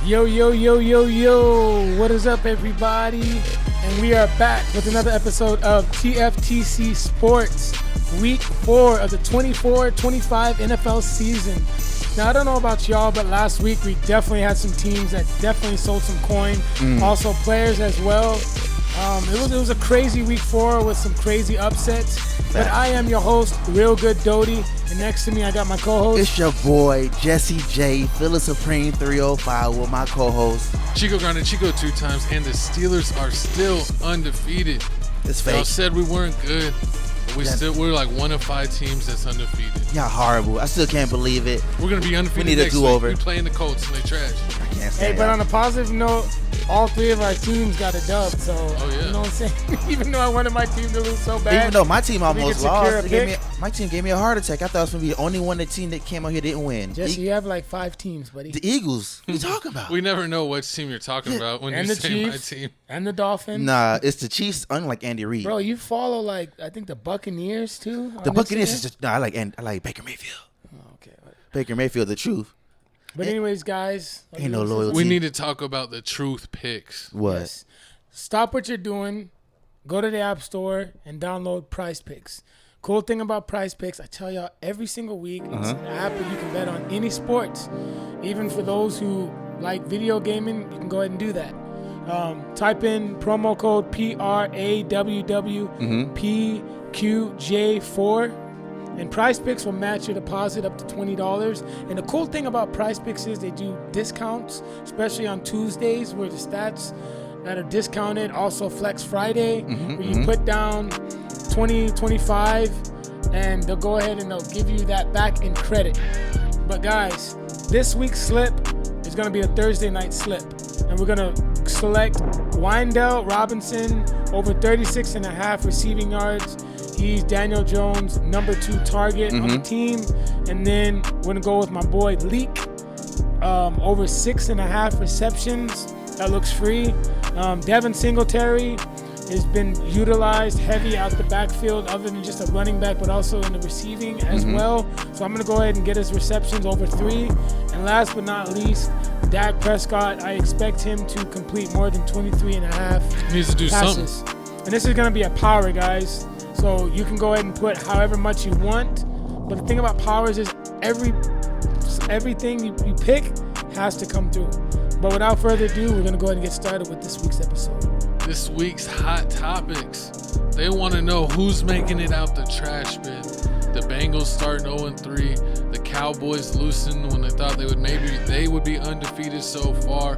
Yo, yo, yo, yo, yo. What is up, everybody? And we are back with another episode of TFTC Sports, Week 4 of the 24-25 NFL season. Now, I don't know about y'all, but last week we definitely had some teams that definitely sold some coin. Also, players as well. It was a crazy Week 4 with some crazy upsets. But I am your host, Real Good Doty. And next to me, I got my co-host. It's your boy, Jesse J. Phyllis Supreme 305 with my co-host. Chico Grande Chico 2 times, and the Steelers are still undefeated. It's fake. Y'all said we weren't good, but we're like one of 5 teams that's undefeated. Y'all horrible. I still can't believe it. We're going to be undefeated we need next a do-over. week. We playing the Colts, and they trash. I can't stand but on a positive note, all 3 of our teams got a dub, so you know what I'm saying? Even though I wanted my team to lose so bad. Even though my team almost lost, my team gave me a heart attack. I thought it was going to be the only one team that came out here didn't win. Jesse, you have like 5 teams, buddy. The Eagles. What are you talking about? We never know which team you're talking about when you say Chiefs, my team. And the Dolphins. Nah, it's the Chiefs, unlike Andy Reid. Bro, you follow I think the Buccaneers too? The Buccaneers is just, I like Baker Mayfield. Oh, okay. Baker Mayfield, the truth. But anyways, guys. Ain't no loyalty. We need to talk about the truth picks. What? Yes. Stop what you're doing. Go to the App Store and download Prize Picks. Cool thing about Prize Picks, I tell y'all every single week, it's an app that you can bet on any sports. Even for those who like video gaming, you can go ahead and do that. Type in promo code PRAWWPQJ4. And Prize Picks will match your deposit up to $20. And the cool thing about Prize Picks is they do discounts, especially on Tuesdays where the stats that are discounted. Also Flex Friday, where you put down 20, 25, and they'll go ahead and they'll give you that back in credit. But guys, this week's slip is going to be a Thursday night slip. And we're going to select Windell Robinson over 36.5 receiving yards. He's Daniel Jones' number 2 target on the team. And then we're going to go with my boy Leak, over 6.5 receptions. That looks free. Devin Singletary has been utilized heavy out the backfield other than just a running back, but also in the receiving as well. So I'm going to go ahead and get his receptions over 3. And last but not least, Dak Prescott, I expect him to complete more than 23.5 needs to do passes. something. And this is going to be a power, guys. So you can go ahead and put however much you want. But the thing about powers is everything you pick has to come through. But without further ado, we're going to go ahead and get started with this week's episode. This week's hot topics. They want to know who's making it out the trash bin. The Bengals starting 0-3. The Cowboys loosened when they thought they would be undefeated so far.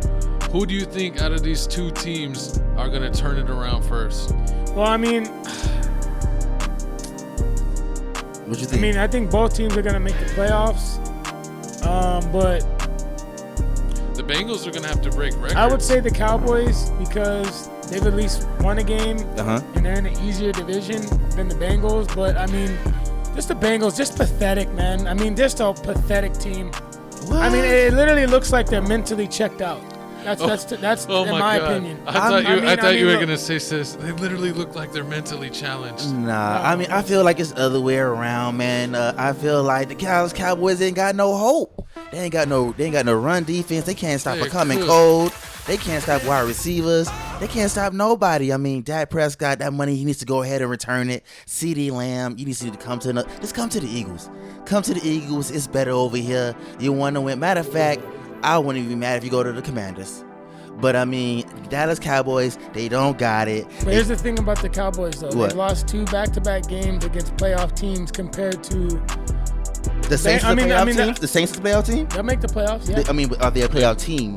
Who do you think out of these 2 teams are going to turn it around first? Well, I mean, What you think? I think both teams are going to make the playoffs. But the Bengals are going to have to break records. I would say the Cowboys because they've at least won a game and they're in an easier division than the Bengals. But, just the Bengals, just pathetic, man. Just a pathetic team. What? It literally looks like they're mentally checked out. That's in my opinion. I thought you were going to say, sis, they literally look like they're mentally challenged. Nah, I feel like it's the other way around, man. I feel like the Cowboys ain't got no hope. They ain't got no run defense. They can't stop a coming cold. They can't stop wide receivers. They can't stop nobody. Dak Prescott, that money, he needs to go ahead and return it. CeeDee Lamb, you need to come to the Eagles. Come to the Eagles. It's better over here. You want to win. Matter of fact, I wouldn't even be mad if you go to the Commanders. But, Dallas Cowboys, they don't got it. But here's the thing about the Cowboys, though. What? They lost 2 back-to-back games against playoff teams compared to the Saints. The Saints the playoff team? They'll make the playoffs, yeah. Are they a playoff team?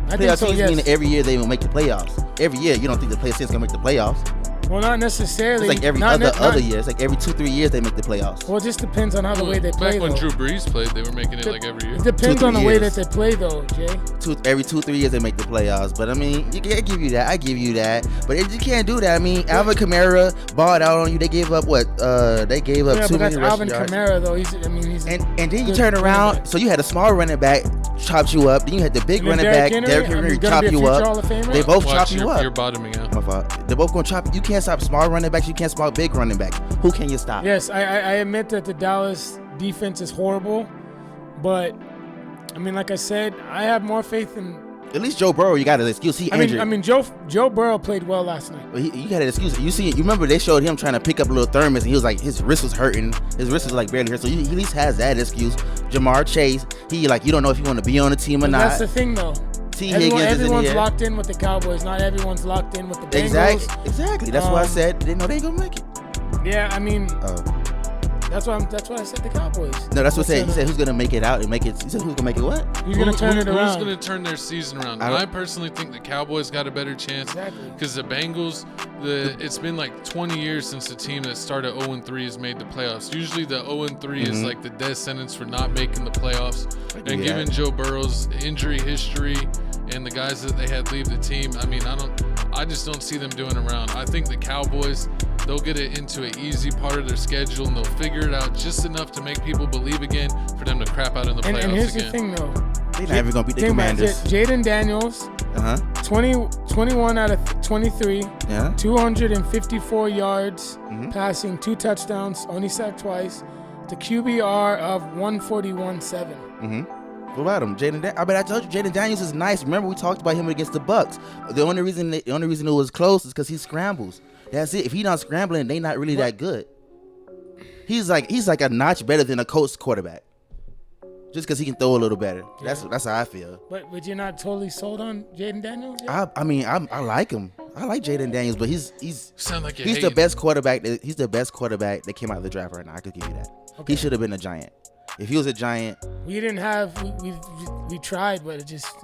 I think so, teams yes. mean every year they will make the playoffs. Every year, you don't think the Saints going to make the playoffs. Well, not necessarily. It's like every other year. It's like every 2-3 years they make the playoffs. Well, it just depends on how the way they play, Back when Drew Brees played, they were making it like every year. It depends on the way that they play, though, Jay. Every 2-3 years they make the playoffs. But, I give you that. I give you that. But you can't do that. Alvin Kamara balled out on you. They gave up what? They gave up 2 million rushing yards. Alvin Kamara, though. He's and then you turn around. So you had a small running back chop you up. Then you had the big running back, Derrick Henry, chop you up. They both chop you up. You're bottoming out. My fault. They're both going to chop you. You can't stop small running backs. You can't stop big running backs. Who can you stop? Yes, I admit that the Dallas defense is horrible. But, like I said, I have more faith in At least Joe Burrow, you got an excuse. He injured. I mean, Joe Burrow played well last night. But he got an excuse. You remember they showed him trying to pick up a little thermos, and he was like, his wrist was hurting. His wrist was like barely hurt. So he at least has that excuse. Jamar Chase, you don't know if you want to be on the team or not. That's the thing, though. Everyone's locked in with the Cowboys. Not everyone's locked in with the Bengals. Exactly. That's why I said they know they ain't gonna make it. Yeah, I mean. That's why I said the Cowboys. No, that's what he said who's gonna make it out and make it. He said who's gonna make it what? Who's gonna turn it around? Who's gonna turn their season around? I personally think the Cowboys got a better chance because the Bengals. It's been like 20 years since the team that started 0-3 has made the playoffs. Usually the 0-3 is like the death sentence for not making the playoffs. And given Joe Burrow's injury history and the guys that they had leave the team, I mean, I just don't see them doing around. I think the Cowboys, they'll get it into an easy part of their schedule and they'll figure it out just enough to make people believe again for them to crap out in the playoffs and here's again. The thing, though. They're not even going to beat the Commanders. Jaden Daniels, 21 out of 23, 254 yards, passing, 2 touchdowns, only sacked twice, the QBR of 141.7. What about him, Jaden? I told you, Jaden Daniels is nice. Remember, we talked about him against the Bucks. The only reason it was close is because he scrambles. That's it. If he's not scrambling, they not really that good. He's like a notch better than a Colts quarterback, just because he can throw a little better. Yeah. That's how I feel. But you're not totally sold on Jaden Daniels yet? I like him. I like Jaden Daniels, but he's the best quarterback. He's the best quarterback that came out of the draft right now. I could give you that. Okay. He should have been a Giant. If he was a Giant, we tried, but it just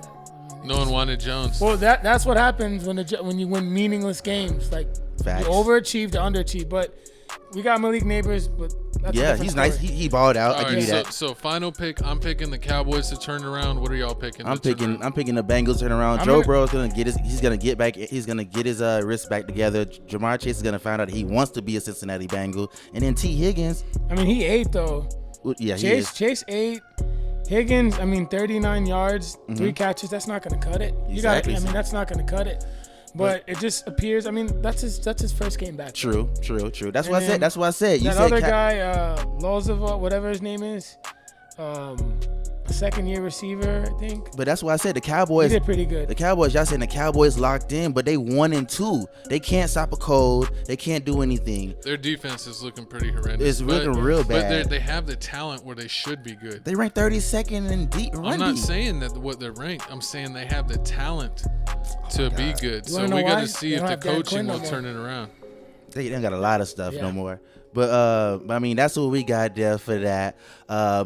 no one wanted Jones. Well, that's what happens when you win meaningless games. Like facts. You overachieved to underachieve, but we got Malik Neighbors, but that's he's nice. He balled out. I give you that. So final pick. I'm picking the Cowboys to turn around. What are y'all picking? I'm picking the Bengals to turn around. Joe Burrow's gonna get his wrist back together. Jamar Chase is gonna find out he wants to be a Cincinnati Bengal, and then T Higgins. I mean, he ate though. Yeah, Chase 8, Higgins. 39 yards, 3 catches. That's not going to cut it. Exactly. That's not going to cut it. But it just appears. That's his first game back. True. That's what I said. You that said other guy, Lozova, whatever his name is, second-year receiver, I think. But that's why I said the Cowboys. He did pretty good. The Cowboys, y'all saying the Cowboys locked in, but they 1-2. They can't stop a cold. They can't do anything. Their defense is looking pretty horrendous. It's looking real bad. But they have the talent where they should be good. They rank 32nd in deep run. I'm not saying that what they're ranked. I'm saying they have the talent to be good. So we got to see if the coaching will turn it around. They got a lot of stuff no more. But that's what we got there for that.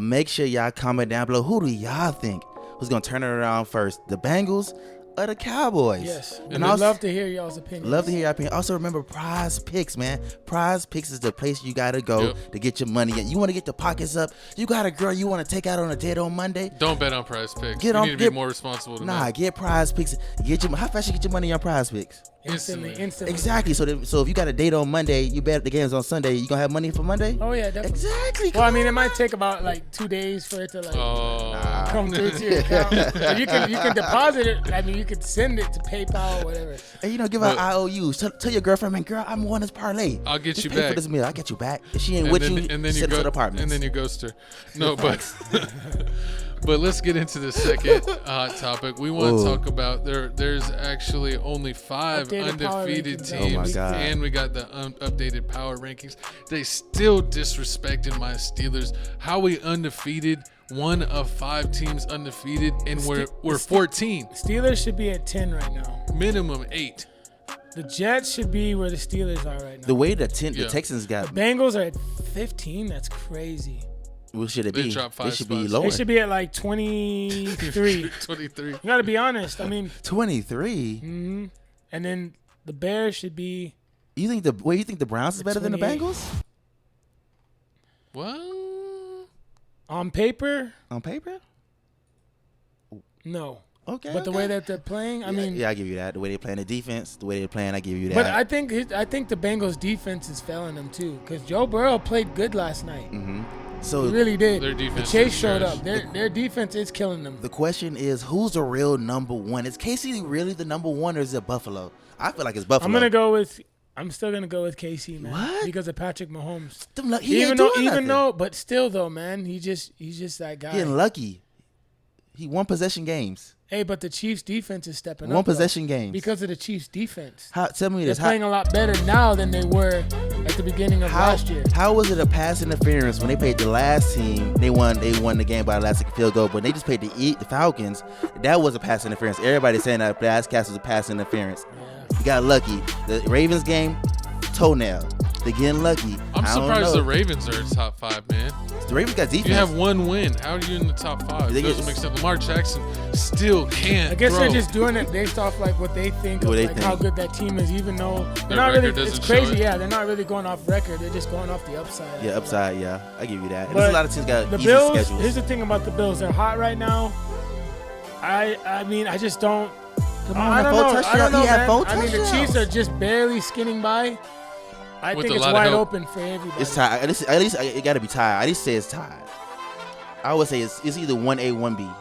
Make sure y'all comment down below. Who do y'all think who's gonna turn it around first? The Bengals or the Cowboys? Yes. And I'd love to hear y'all's opinions. Love to hear your opinion. Also remember Prize Picks, man. Prize Picks is the place you gotta go to get your money in. You wanna get the pockets up. You got a girl you wanna take out on a date on Monday. Don't bet on Prize Picks. You need to be more responsible than that. Get Prize Picks. How fast you get your money on Prize Picks? Instantly. Exactly. So if you got a date on Monday, you bet the game's on Sunday. You gonna have money for Monday? Oh yeah, definitely. Exactly. Well, it might take about like 2 days for it to come through to your account. So you can deposit it. You can send it to PayPal or whatever. And give out IOUs. Tell your girlfriend, man, girl, I'm on this parlay. I'll get Just you pay back for this meal. I'll get you back. If she ain't with you, and then send her to the apartment. And then you ghost her. No, but let's get into the second hot topic. We want to talk about there's actually only 5 undefeated teams. Oh my God. And we got the updated power rankings. They still disrespected my Steelers. How we undefeated, 1 of 5 teams undefeated, and we're 14. Steelers should be at 10 right now. Minimum 8. The Jets should be where the Steelers are right now. The way the Texans got. The Bengals are at 15. That's crazy. What should it be? They should be lower. They should be at like 23. 23. You got to be honest. 23? Mm-hmm. And then the Bears should be. You think the Browns is better than the Bengals? What? On paper? No. Okay. But the way that they're playing, yeah, I give you that. The way they're playing the defense, the way they're playing, I give you that. But I think the Bengals defense is failing them too, because Joe Burrow played good last night. Mm-hmm. So he really did. Their defense. Chase showed up. Their defense is killing them. The question is, who's the real number one? Is KC really the number one, or is it Buffalo? I feel like it's Buffalo. I'm still gonna go with KC, man. What? Because of Patrick Mahomes. He ain't doing nothing. Even though, but still though, man, he's just that guy. Getting lucky. He won possession games. Hey, but the Chiefs defense is stepping up. One possession games. Because of the Chiefs defense. Tell me They're this. playing a lot better now than they were at the beginning of last year. How was it a pass interference when they played the last team? They won the game by the last field goal, but they just played the Falcons. That was a pass interference. Everybody's saying that last cast was a pass interference. Yeah. You got lucky. The Ravens game, toenail. They're getting lucky. I'm surprised the Ravens are top 5, man. The Ravens got defense. You have one win. How are you in the top 5? It doesn't make sense. Lamar Jackson still can't. I guess throw. they're just doing it based off like what they think of how good that team is, even though they're not really. It's crazy, yeah. They're not really going off record. They're just going off the upside. Yeah, upside. Yeah, I give you that. But there's a lot of teams got the easy Bills. schedules. Here's the thing about the Bills. They're hot right now. I mean, I just don't. Come on, I don't know. I don't know, man. I mean, the touchdowns. Chiefs are just barely skinning by. I With think a it's lot of wide help. open for everybody. It's tied. At least it got to be tied. At least say it's tied. I would say it's either 1A, 1B.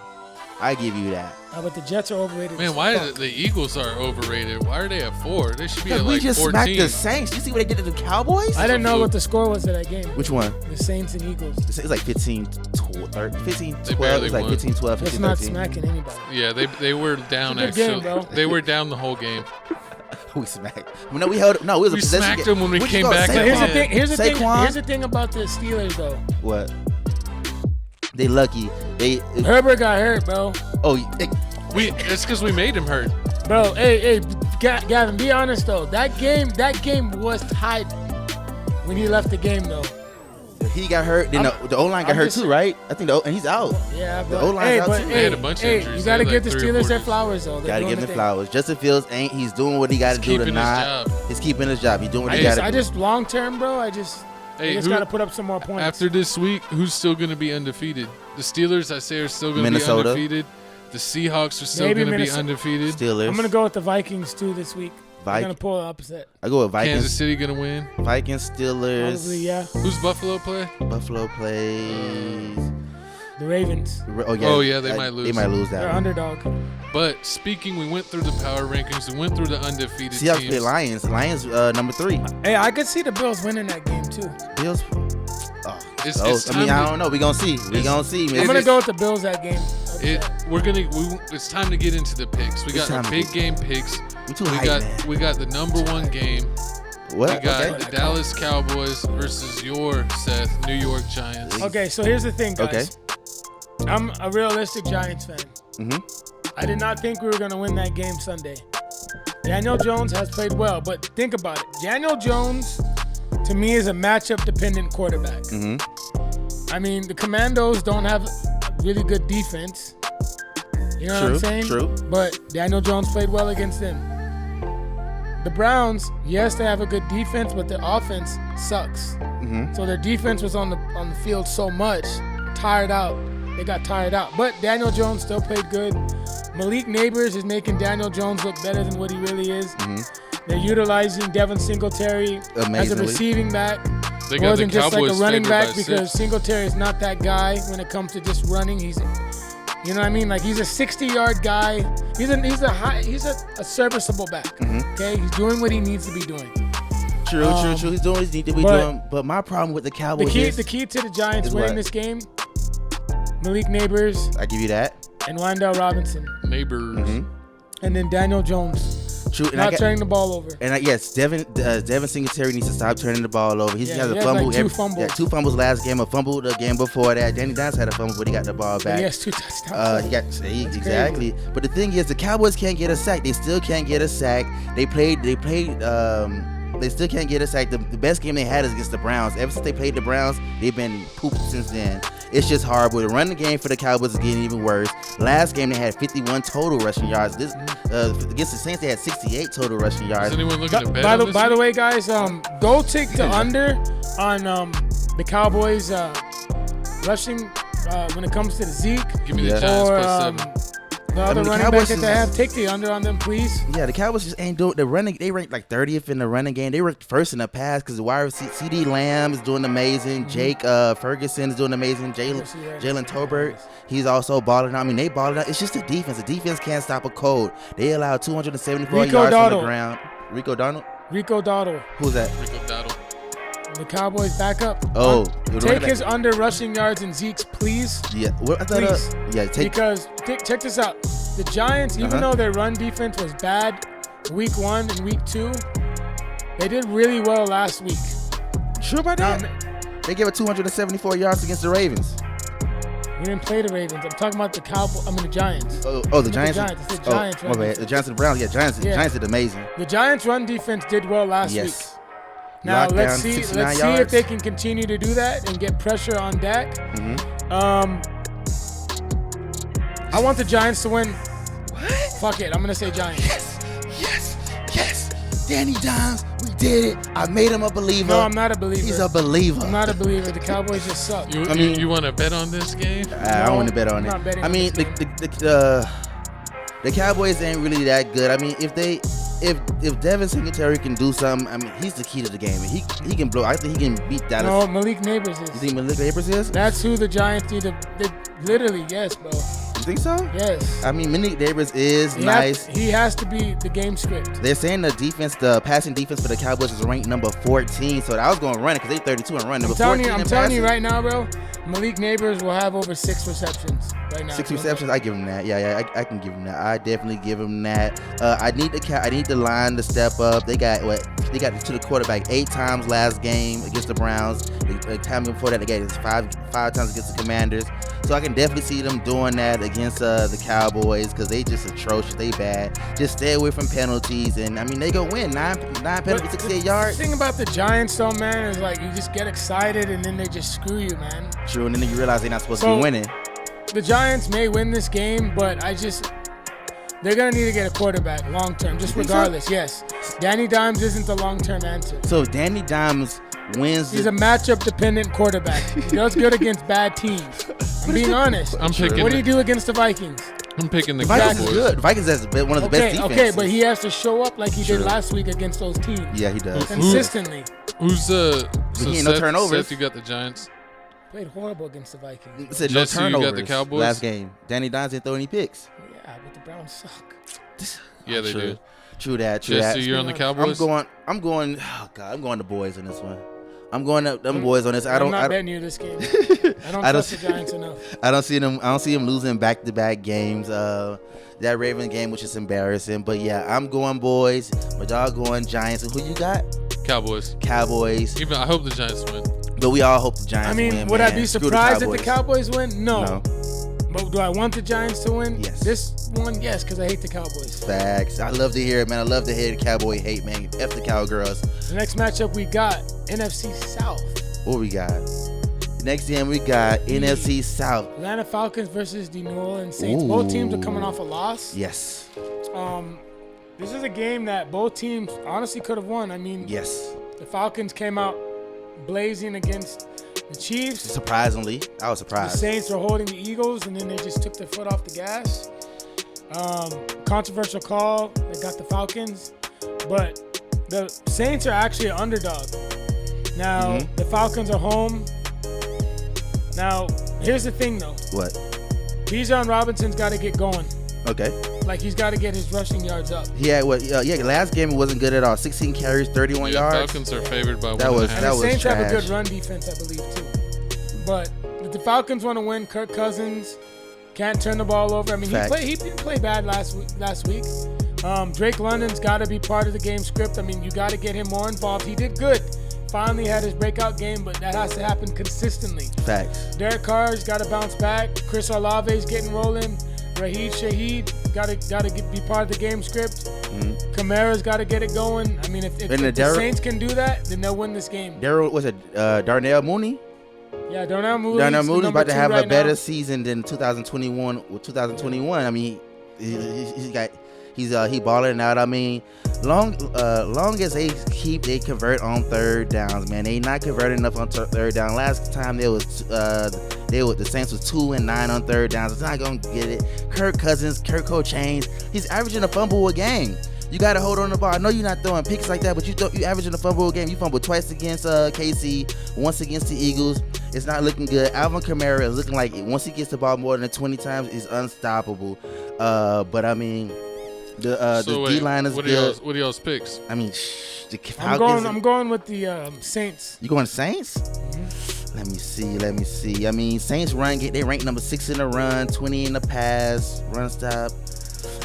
I give you that. But the Jets are overrated. Man, why the Eagles are overrated? Why are they at 4? They should be at We like just 14. smacked the Saints. You see what they did to the Cowboys? I didn't know what the score was of that game. Which one? The Saints and Eagles. It's like 15, 12. They 12. barely It's like won. 15, 12, That's 15, not 13. smacking anybody. Yeah, they were down It's a good actually. game, bro. They were down the whole game. We smacked. No, we held. No, it was a We possession smacked game. them when we What came you gonna back say? But here's the Yeah. thing. Here's the thing. Saquon? Here's the thing about the Steelers, though. What? They lucky. Herbert got hurt, bro. It's because we made him hurt. Bro, hey, Gavin, be honest though. That game was tied when he left the game, though. He got hurt. Then the O-line got hurt too, right? I think and he's out. Yeah, The but O-line's out too. They had a bunch of injuries. You gotta They give had the like 3 or Steelers 4 their flowers, though. Gotta give him the flowers. Justin Fields he's doing what he got to do keeping his tonight. job. He's keeping his job. He's doing what he got to do. I just long term, bro. I just gotta put up some more points. After this week, who's still going to be undefeated? The Steelers, I say, are still going to be Minnesota. undefeated. The Seahawks are still Maybe going to be Minnesota. undefeated. Steelers. I'm gonna go with the Vikings too this week. I'm gonna pull an upset. I go with Vikings. Kansas City going to win. Vikings, Steelers. Probably, yeah. Who's Buffalo play? Buffalo plays. The Ravens. Oh, yeah, they might lose. They might lose that They're one. underdog. But speaking, we went through the power rankings. We went through the undefeated Seahawks teams. play Lions. Lions number 3. Hey, I could see the Bills winning that game too. Bills. It's I mean, I don't know. We gonna see. We gonna see. I'm gonna go with the Bills that game. It's time to get into the picks. We got our big game picks. We too hype, man. We got the number 1 game. What? We got Okay. the Dallas Cowboys versus your Seth New York Giants. Okay, so here's the thing, guys. I'm a realistic Giants fan. I did not think we were gonna win that game Sunday. Daniel Jones has played well, but think about it. Daniel Jones, to me, is a matchup-dependent quarterback. I mean, the Commandos don't have a really good defense. You know what I'm saying? True. But Daniel Jones played well against them. The Browns, yes, they have a good defense, but their offense sucks. So their defense was on the field so much, tired out. They got tired out. But Daniel Jones still played good. Malik Neighbors is making Daniel Jones look better than what he really is. They're utilizing Devin Singletary as a Amazingly. receiving back. They More got the than just like a Cowboys running favored back by because 6. Singletary is not that guy when it comes to just running. He's, you know what I mean? Like he's a 60-yard guy. He's a serviceable back. Okay, he's doing what he needs to be doing. True. He's doing what he needs to be doing. But my problem with the Cowboys The key to the Giants is winning what? this game, Malik Neighbors I give you that. and Wandale Robinson, Neighbors. and then Daniel Jones. True. And Not turning the ball over. And yes, Devin Singletary needs to stop turning the ball over. He Yeah, has he a has fumble. like 2 fumbles. Yeah, 2 fumbles last game. A fumble the game before that. Danny Dimes had a fumble, but he got the ball back. He has 2 touchdowns. Exactly. But the thing is, the Cowboys can't get a sack. They still can't get a sack. They still can't get a sack. The best game they had is against the Browns. Ever since they played the Browns, they've been pooped since then. It's just horrible. The running game for the Cowboys is getting even worse. Last game they had 51 total rushing yards. This against the Saints they had 68 total rushing yards. Is anyone looking to bet By on this the week? way, guys, go take the under on the Cowboys rushing when it comes to the Zeke Give me the Yeah. Giants or plus 7. the other the running Cowboys back that they is- have. Take the under on them, please. Yeah, the Cowboys just ain't doing the running. They ranked like 30th in the running game. They ranked first in the pass because the wide receiver CD Lamb is doing amazing. Jake Ferguson is doing amazing. Jalen Tolbert, he's also balling out. I mean, they balling out. It's just the defense. The defense can't stop a cold. They allowed 274 Rico yards on Dowdle. the ground. Rico Donald? Rico Dowdle. Who's that? Rico Dowdle. The Cowboys back up. Oh, take his under rushing yards and Zeke's, please. Yeah, please. Take because check this out. The Giants, even though their run defense was bad week 1 and week 2, they did really well last week. Sure about that? They gave it 274 yards against the Ravens. We didn't play the Ravens. I'm talking about the Cowboys. I mean the Giants. Oh, the Giants. It's the Giants. My bad. The Giants and the Browns. Yeah, Giants did amazing. The Giants' run defense did well last week. Now let's see if they can continue to do that and get pressure on Dak. I want the Giants to win. What? Fuck it. I'm gonna say Giants. Yes. Danny Dimes, we did it. I made him a believer. No, I'm not a believer. He's a believer. I'm not a believer. The Cowboys just suck. You want to bet on this game? I don't want to bet on it. I mean, the Cowboys ain't really that good. I mean, if Devin Singletary can do something, I mean, he's the key to the game. He can blow. I think he can beat Dallas. No, Malik Neighbors is. You think Malik Neighbors is? That's who the Giants need to. Literally, yes, bro. You think so? Yes. I mean, Malik Neighbors is nice. He has to be the game script. They're saying the passing defense for the Cowboys is ranked number 14. So I was going to run it because they're 32 and run. I'm telling you right now, bro. Malik Neighbors will have over 6 receptions right now. 6 receptions, I give him that. Yeah, I can give him that. I definitely give him that. I need the line to step up. They got to the quarterback 8 times last game against the Browns. The time before that, they got it 5 times against the Commanders. So I can definitely see them doing that against the Cowboys because they just atrocious. They bad. Just stay away from penalties, and I mean they go win 9 penalties, 68 yards. The thing about the Giants, though, man, is like you just get excited and then they just screw you, man. True, and then you realize they're not supposed to be winning. The Giants may win this game, but they're gonna need to get a quarterback long term, just regardless. So? Yes, Danny Dimes isn't the long term answer. So if Danny Dimes wins, he's a matchup dependent quarterback. He does good against bad teams. I'm being honest. I'm picking. What do you do against the Vikings? I'm picking the Vikings Cowboys. is good. The Vikings has one of the best defenses. Okay, but he has to show up like he did last week against those teams. Yeah, he does. Consistently. Who's no turnovers. Seth, you got the Giants. Played horrible against the Vikings. It said Jesse, no turnovers. You got the Cowboys? Last game. Danny Dimes didn't throw any picks. Yeah, but the Browns suck. Yeah, they do. True that. Jesse, you're on the Cowboys? I'm going the boys on this one. I'm going up them boys on this. I'm not betting you this game. I don't trust the Giants enough. I don't see them losing back-to-back games. That Ravens game, which is embarrassing. But yeah, I'm going boys. My dog going Giants. And who you got? Cowboys. Even I hope the Giants win. But we all hope the Giants win. I mean, would I be surprised if the Cowboys win? No. But do I want the Giants to win? Yes. This one, yes, because I hate the Cowboys. Facts. I love to hear it, man. I love to hear the Cowboy hate, man. F the Cowgirls. The next matchup we got, NFC South. What we got? Next game we got NFC South. Atlanta Falcons versus the New Orleans Saints. Ooh. Both teams are coming off a loss. Yes. This is a game that both teams honestly could have won. I mean, yes. The Falcons came out blazing against the Chiefs. Surprisingly, I was surprised. The Saints were holding the Eagles, and then they just took their foot off the gas. Controversial call that got the Falcons, but the Saints are actually an underdog. Now, the Falcons are home. Now, here's the thing, though. What? Bijan Robinson's got to get going. Okay. Like, he's got to get his rushing yards up. Last game it wasn't good at all. 16 carries, 31 yards. Falcons are favored by that was trash. The Saints have a good run defense, I believe, too. But if the Falcons want to win, Kirk Cousins can't turn the ball over. I mean, he didn't play bad last week. Drake London's got to be part of the game script. I mean, you got to get him more involved. He did good. Finally had his breakout game, but that has to happen consistently. Facts. Derek Carr's got to bounce back. Chris Olave's getting rolling. Raheed Shaheed got to be part of the game script. Kamara's got to get it going. I mean, if the Saints can do that, then they'll win this game. Darnell Mooney? Yeah, Darnell Mooney. Darnell Mooney's about to have a better season than 2021. I mean, he balling out. I mean, long as they convert on third downs, man. They not converting enough on third down. Last time the Saints was 2-9 on third downs. It's not gonna get it. Kirk Cousins, Kirk Cochains, he's averaging a fumble a game. You got to hold on the ball. I know you're not throwing picks like that, but you averaging a fumble a game. You fumbled twice against KC, once against the Eagles. It's not looking good. Alvin Kamara is looking like once he gets the ball more than 20 times, he's unstoppable. But I mean, The D line is good. What are y'all's picks? I mean, the Falcons. I'm going with the Saints. You going Saints? Mm-hmm. Let me see. I mean, Saints they rank number 6 in the run, 20 in the pass, run stop.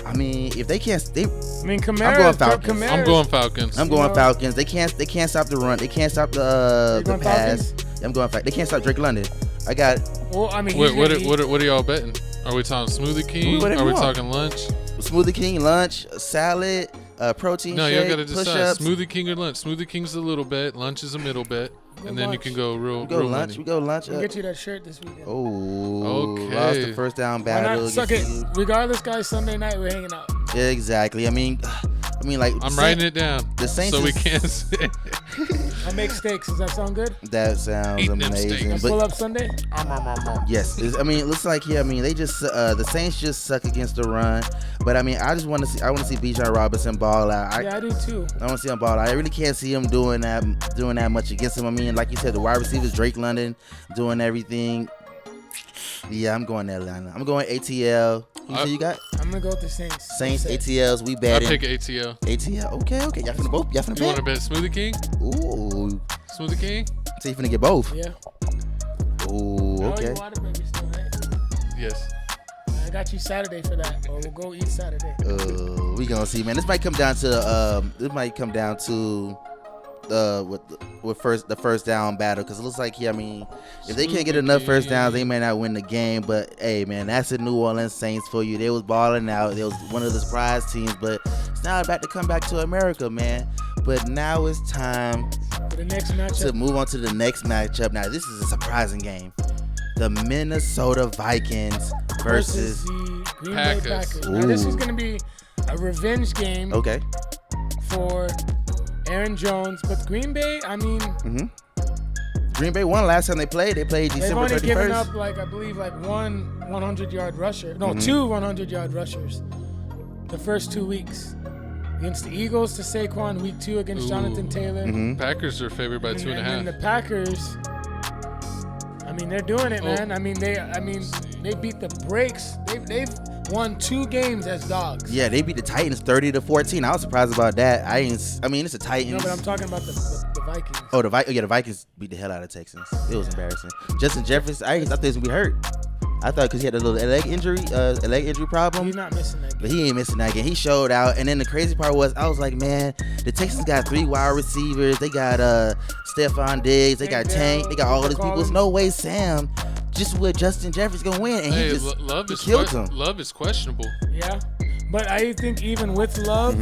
I mean, if they can't, Kamara. I'm going Falcons. I'm going Falcons. I'm going Falcons. They can't stop the run. They can't stop the pass. I'm going Falcons. They can't stop Drake London. I got. Well, I mean, what are y'all betting? Are we talking Smoothie King? Are we talking lunch? Smoothie King, lunch, salad, protein shake, y'all got to decide. Push-ups. Smoothie King or lunch? Smoothie King's a little bet. Lunch is a middle bet. And then you can go real. We go lunch. We'll get you that shirt this weekend. Oh, okay. Lost the first down battle. Suck it. Regardless, guys, Sunday night we're hanging out. Yeah, exactly. I mean, like I'm writing it down. The Saints, so we can't say. I'll make steaks. Does that sound good? That sounds amazing. But pull up Sunday. Yes. I mean, it looks like they just the Saints just suck against the run. But I mean, I want to see Bijan Robinson ball out. I do too. I want to see him ball out. I really can't see him doing that much against him. I mean, like you said, the wide receivers Drake London doing everything. Yeah, I'm going Atlanta. I'm going ATL. Who you got? I'm gonna go with the Saints. Saints, ATLs. We betting. I pick ATL. ATL. Okay. Y'all finna both. Y'all finna bet. You want to bet Smoothie King? Ooh. Smoothie King? So you finna get both? Yeah. Ooh. Okay. Yes. I got you Saturday for that. Or we'll go eat Saturday. We gonna see, man. This might come down to with the first down battle, because it looks like if they can't get enough first downs, they may not win the game. But hey, man, that's the New Orleans Saints for you. They was balling out. They was one of the surprise teams, but it's now about to come back to America, man. But now it's time for the next matchup to move on to the next matchup. Now this is a surprising game. The Minnesota Vikings versus the Green Bay Packers. Ooh. Now this is going to be a revenge game. Okay. For Aaron Jones, but Green Bay, I mean, Green Bay won last time they played. They played December 31st. They've only given up one 100-yard rusher. No, two 100-yard rushers the first 2 weeks. Against the Eagles to Saquon, week 2 against Jonathan Taylor. Packers are favored by 2.5. And the Packers, I mean, they're doing it, man. I mean, they beat the brakes. They've won 2 games as dogs. Yeah, they beat the Titans 30-14. I was surprised about that. It's the Titans. No, but I'm talking about the Vikings. Oh, the Vikings beat the hell out of Texans. It was embarrassing. Justin Jefferson, I thought he was gonna be hurt. I thought because he had a little leg injury problem. He's not missing that game. But he ain't missing that game. He showed out. And then the crazy part was, I was like, man, the Texans got 3 wide receivers. They got Stephon Diggs. They got Tank. They got all these people. There's no way Sam, just with Justin Jefferson gonna win. And he just killed him. Love is questionable. Yeah. But I think even with Love,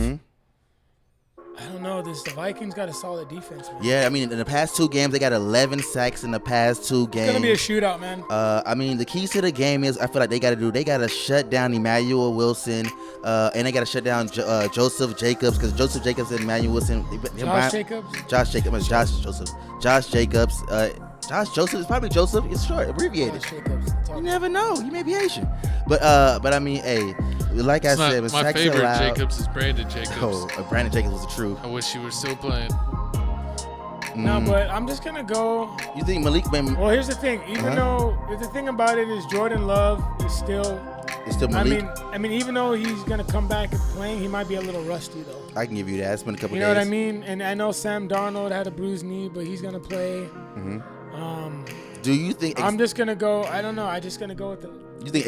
I don't know. The Vikings got a solid defense, man. Yeah, I mean, in the past 2 games, they got 11 sacks in the past 2 games. It's going to be a shootout, man. I mean, the keys to the game is, I feel like they got to shut down Emmanuel Wilson, and they got to shut down Joseph Jacobs, because Joseph Jacobs and Emmanuel Wilson. Josh Jacobs. Josh Joseph is probably Joseph. It's short, abbreviated. You never know. You may be Asian. But I mean, hey, like I said, my favorite Jacobs is Brandon Jacobs. Oh, Brandon Jacobs was the truth. I wish he were still playing. No, but I'm just gonna go. You think Malik? Well, here's the thing. Even though the thing about it is Jordan Love is still. It's still Malik. I mean, even though he's gonna come back and playing, he might be a little rusty though. I can give you that. It's been a couple days. You know what I mean? And I know Sam Darnold had a bruised knee, but he's gonna play. Do you think? I'm just gonna go. I don't know. I'm just gonna go with the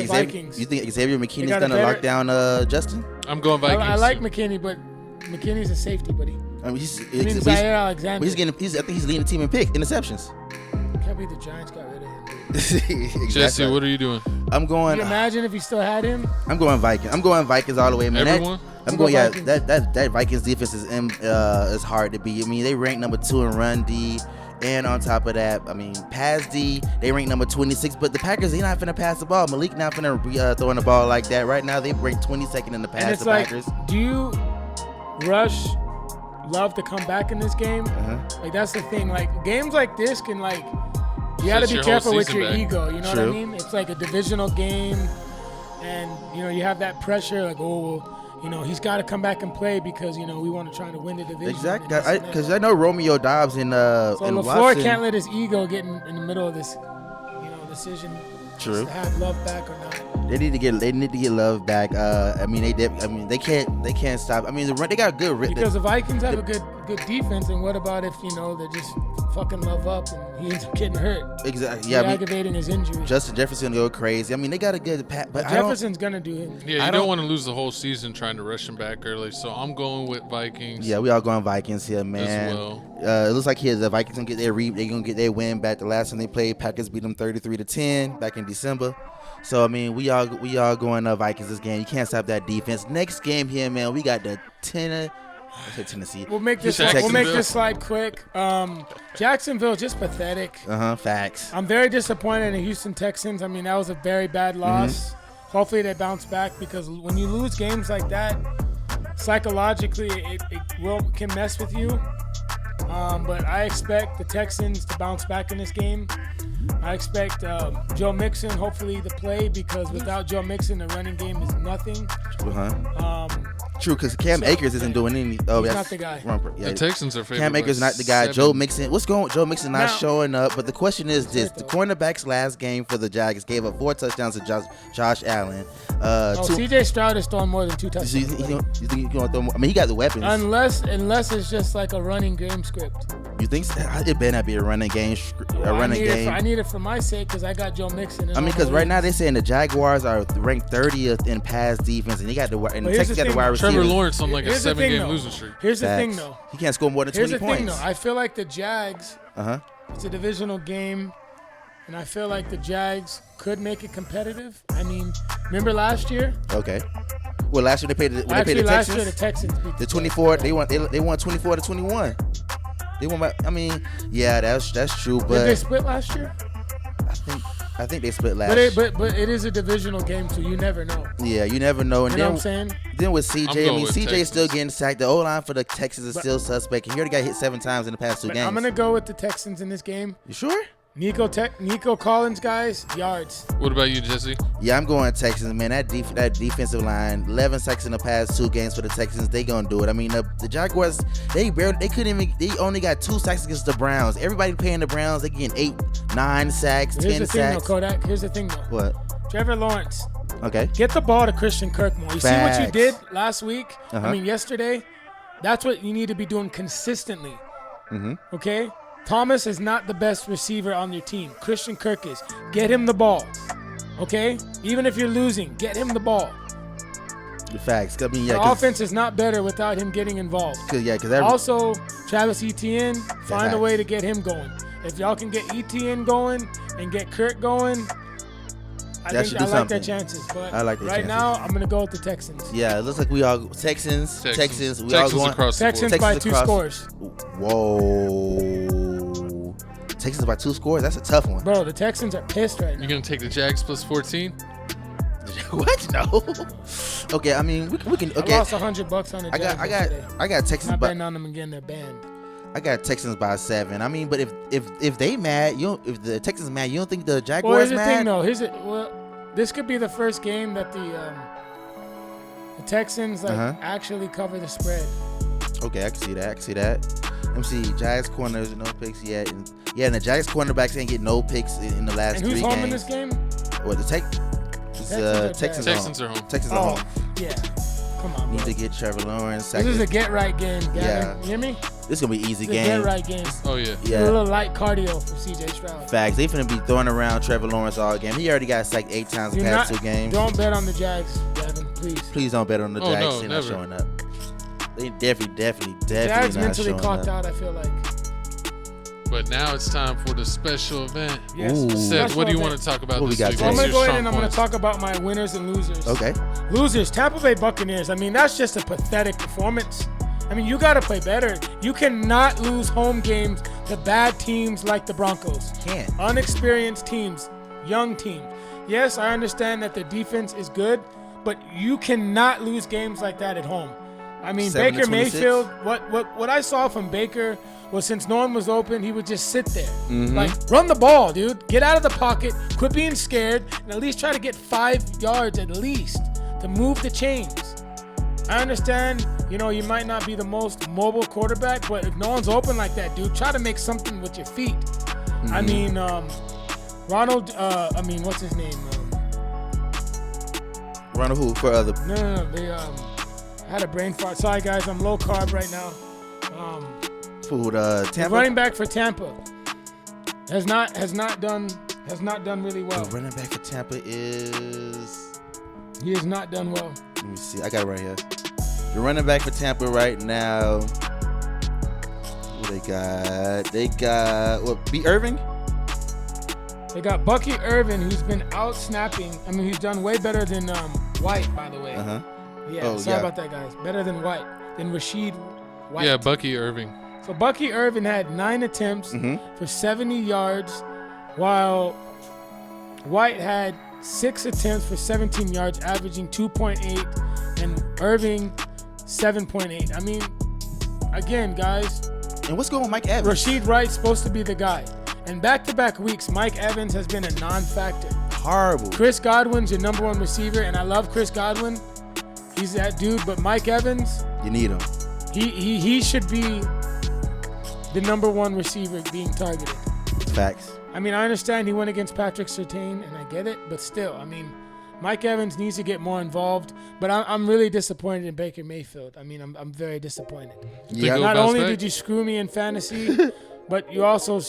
Vikings. You think Xavier McKinney's gonna lock down Justin? I'm going Vikings. I like McKinney, but McKinney's a safety, buddy. I mean, Zaire Alexander. I think he's leading the team in interceptions. Can't believe the Giants got rid of him. Exactly. Jesse, what are you doing? I'm going. Can you imagine if he still had him? I'm going Vikings. I'm going Vikings all the way, man. Everyone? I'm going. Yeah, that Vikings defense is hard to beat. I mean, they rank number 2 in run D. And on top of that, I mean, pass D, they rank number 26. But the Packers, they not finna pass the ball. Malik not finna be throwing the ball like that. Right now, they rank 22nd in the pass. And it's Packers. Do you rush Love to come back in this game? Like, that's the thing. Like, games like this can, like, you got to be careful with your ego. You know what I mean? It's like a divisional game. And, you have that pressure. Like, he's got to come back and play because, we want to try to win the division. Exactly. Because I know Romeo Dobbs and LaFleur Watson can't let his ego get in the middle of this, decision. True. To have Love back or not. They need to get love back. I mean, they can't stop. I mean, they got a good because the Vikings have a good defense, and what about if they're just fucking love up and he ends up getting hurt? Exactly. Yeah, aggravating his injury. Justin Jefferson go crazy. I mean, they got a good pat, but Jefferson's gonna do him. Yeah, you don't want to lose the whole season trying to rush him back early. So I'm going with Vikings. Yeah, we all going Vikings here, man. As well. It looks like the Vikings gonna get they're gonna get their win back. The last time they played, Packers beat them 33-10 back in December. So I mean, we all going Vikings this game. You can't stop that defense. Next game here, man, we got the Tennessee. We'll make this slide quick. Jacksonville just pathetic. Facts. I'm very disappointed in the Houston Texans. I mean, that was a very bad loss. Hopefully they bounce back, because when you lose games like that, psychologically it can mess with you. But I expect the Texans to bounce back in this game. I expect Joe Mixon hopefully to play, because without Joe Mixon, the running game is nothing. True, because Cam Akers isn't doing any. Oh, he's not the guy. The Texans are favored. Cam Akers not the guy. 7. Joe Mixon. What's going on? Joe Mixon not showing up. But the question is this: the cornerbacks last game for the Jags gave up 4 touchdowns to Josh Allen. CJ Stroud is throwing more than 2 touchdowns. You think he's going to throw more? I mean, he got the weapons. Unless it's just like a running game script. You think so? It better not be a running game. I need it for my sake, because I got Joe Mixon. I mean, because right now they're saying the Jaguars are ranked 30th in pass defense, and the Texans got the wide receivers. Trevor Lawrence on like a 7-game losing streak. Here's the thing, though. He can't score more than 20 points. Here's the thing, though. I feel like the Jags. It's a divisional game, and I feel like the Jags could make it competitive. I mean, remember last year? Okay. Well, last year they played the Texans. Last year the Texans beat the 24. They won 24-21. They won by. I mean, yeah, that's true. But did they split last year? I think they split last year. But it is a divisional game, so you never know. Yeah, you never know. And you know what I'm saying? Then with CJ, I mean, CJ is still getting sacked. The O-line for the Texans is still suspect. He already got hit 7 times in the past 2 games. I'm gonna go with the Texans in this game. You sure? Nico Collins, guys, yards. What about you, Jesse? Yeah, I'm going Texans, man. That defensive line, 11 sacks in the past 2 games for the Texans. They gonna do it. I mean, the Jaguars, they only got 2 sacks against the Browns. Everybody paying the Browns, they getting 8, 9 sacks, 10 sacks. Here's the thing, though, Kodak. Here's the thing, though. What? Trevor Lawrence. Okay. Get the ball to Christian Kirk more. You see what you did last week? I mean, yesterday? That's what you need to be doing consistently. Okay? Thomas is not the best receiver on your team. Christian Kirk is. Get him the ball. Okay? Even if you're losing, get him the ball. The facts. I mean, the offense is not better without him getting involved. Also, Travis Etienne, find a way to get him going. If y'all can get Etienne going and get Kirk going, I like their chances. But right now, I'm going to go with the Texans. Yeah, it looks like we all Texans. We all going Texans by 2 scores. Whoa. Texans by 2 scores? That's a tough one. Bro, the Texans are pissed right now. You going to take the Jags plus 14? What? No. Okay, I mean, we can. Okay. I lost $100 on the Jags. I got Texans. I'm betting on them again. They're banned. I got Texans by 7. I mean, but if they mad, if the Texans mad, you don't think the Jaguars mad? Here's the thing, though. This could be the first game that the Texans actually cover the spread. Okay, I can see that. Let me see. Jags corners, no picks yet. And the Jags cornerbacks ain't get no picks in the last 3 games. And who's home in this game? What, the Texans are home. Texans are home. Yeah. Come on, Need to get Trevor Lawrence. This is a get-right game, Gavin. Yeah. You hear me? This is going to be easy game. Get-right game. Oh, yeah. A little light cardio for CJ Stroud. Facts. They finna be throwing around Trevor Lawrence all game. He already got sacked 8 times in the past 2 games. Don't bet on the Jags, Gavin, please. Please don't bet on the Jags. No, They're never. not showing up. They definitely Jags not mentally showing clocked up. out, I feel like. But now it's time for the special event. Yes. Seth, what do you want to talk about this week? I'm going to go ahead and I'm going to talk about my winners and losers. Okay. Losers, Tampa Bay Buccaneers. I mean, that's just a pathetic performance. I mean, you got to play better. You cannot lose home games to bad teams like the Broncos. Can't. Unexperienced teams, young teams. Yes, I understand that the defense is good, but you cannot lose games like that at home. I mean, Baker Mayfield, what I saw from Baker was since no one was open, he would just sit there. Like, run the ball, dude. Get out of the pocket. Quit being scared. And at least try to get 5 yards at least to move the chains. I understand, you might not be the most mobile quarterback, but if no one's open like that, dude, try to make something with your feet. I mean, what's his name? Run who for other? No. They had a brain fart. Sorry guys, I'm low carb right now. Food. The Tampa. running back for Tampa has not done really well. The running back for Tampa is. He has not done well. Let me see. I got it right here. The running back for Tampa right now. Who they got? They got what? B. Irving. They got Bucky Irvin, who's been out snapping. I mean, he's done way better than White, by the way. Uh-huh. Yeah, sorry about that, guys. Better than White, than Rashid White. Yeah, Bucky Irving. So Bucky Irvin had 9 attempts for 70 yards, while White had 6 attempts for 17 yards, averaging 2.8, and Irving 7.8. I mean, again, guys. And what's going on with Mike Evans? Rashid Wright's supposed to be the guy. And back-to-back weeks, Mike Evans has been a non-factor. Horrible. Chris Godwin's your number 1 receiver, and I love Chris Godwin. He's that dude, but Mike Evans, You need him. he should be the number 1 receiver being targeted. Facts. I mean, I understand he went against Patrick Surtain, and I get it, but still, I mean, Mike Evans needs to get more involved, but I'm really disappointed in Baker Mayfield. I mean, I'm very disappointed. Yeah. Not only did you screw me in fantasy, but you also,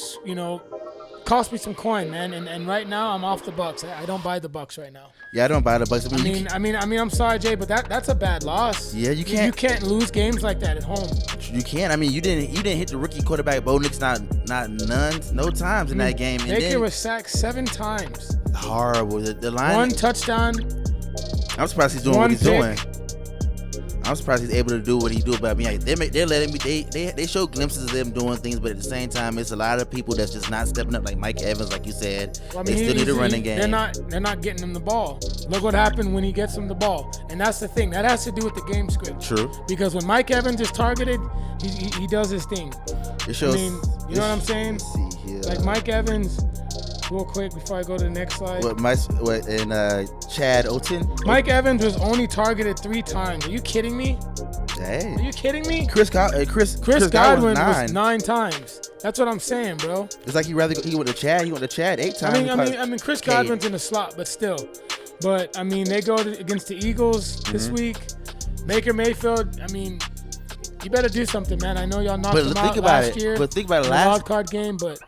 cost me some coin, man. And right now, I'm off the Bucks. I don't buy the Bucks right now. Yeah, I don't buy the Bucks. I mean, I'm sorry, Jay, but that's a bad loss. Yeah, you can't. You can't lose games like that at home. You can't. I mean, you didn't hit the rookie quarterback Bo Nix no times in that game. And Baker was sacked 7 times. Horrible. The line. 1 touchdown. I'm surprised he's doing what he's pick. doing. I'm surprised he's able to do what he do. But I mean, like, they're letting me. They show glimpses of them doing things, but at the same time, it's a lot of people that's just not stepping up. Like Mike Evans, like you said, Well, I mean, they still need a running game. They're not getting him the ball. Look what happened when he gets him the ball, and that's the thing. That has to do with the game script. True. Because when Mike Evans is targeted, he does his thing. It shows. I mean, you know what I'm saying? Let's see here. Like Mike Evans. Real quick before I go to the next slide. Chad Oten? Mike Evans was only targeted 3 times. Are you kidding me? Hey. Are you kidding me? Chris Godwin was 9 times. That's what I'm saying, bro. It's like he went to Chad 8 times. I mean, Chris Godwin's in the slot, but still. But I mean, they go against the Eagles this week. Baker Mayfield. I mean, you better do something, man. I know y'all knocked him out last year. But think about the wild card game, but.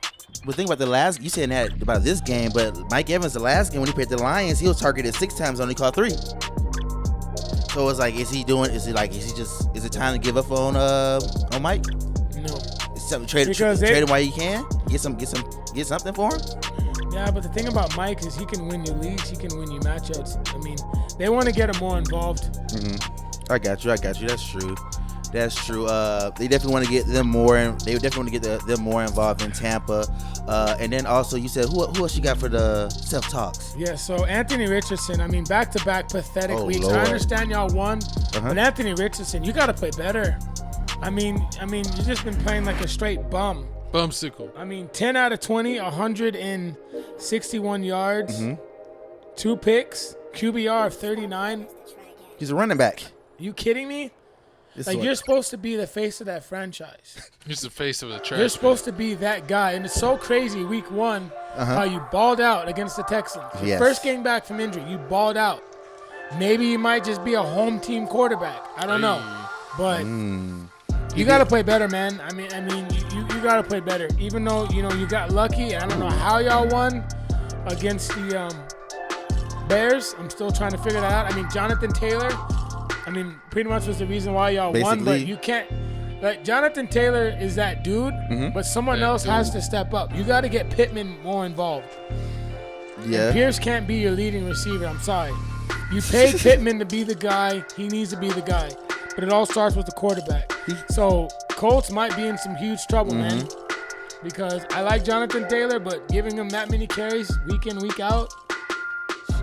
But think about you saying that about this game, but Mike Evans, the last game when he played the Lions, he was targeted 6 times, only caught 3. So it's like, is it time to give up on Mike? No. Trade him while you can? Get something for him? Yeah, but the thing about Mike is he can win you leagues, he can win you matchups. I mean, they want to get him more involved. I got you. That's true. They definitely want to get them more, and they definitely want to get them more involved in Tampa. And then also, you said who else you got for the self-talks? Yeah, so Anthony Richardson. I mean, back-to-back pathetic weeks. Lord. I understand y'all won, but Anthony Richardson, you got to play better. I mean, you've just been playing like a straight bum. Bumsicle. I mean, 10 out of 20, 161 yards, 2 picks, QBR of 39. He's a running back. You kidding me? You're supposed to be the face of that franchise. He's the face of the trash. You're supposed to be that guy. And it's so crazy, week 1, how you balled out against the Texans. Your first game back from injury, you balled out. Maybe you might just be a home team quarterback. I don't know. But you got to play better, man. I mean, you got to play better. Even though, you got lucky. I don't know how y'all won against the Bears. I'm still trying to figure that out. I mean, Jonathan Taylor, pretty much was the reason why y'all won, but you can't. Like, Jonathan Taylor is that dude, but someone else has to step up. You got to get Pittman more involved. Yeah. And Pierce can't be your leading receiver. I'm sorry. You paid Pittman to be the guy. He needs to be the guy. But it all starts with the quarterback. So Colts might be in some huge trouble, man. Because I like Jonathan Taylor, but giving him that many carries week in, week out,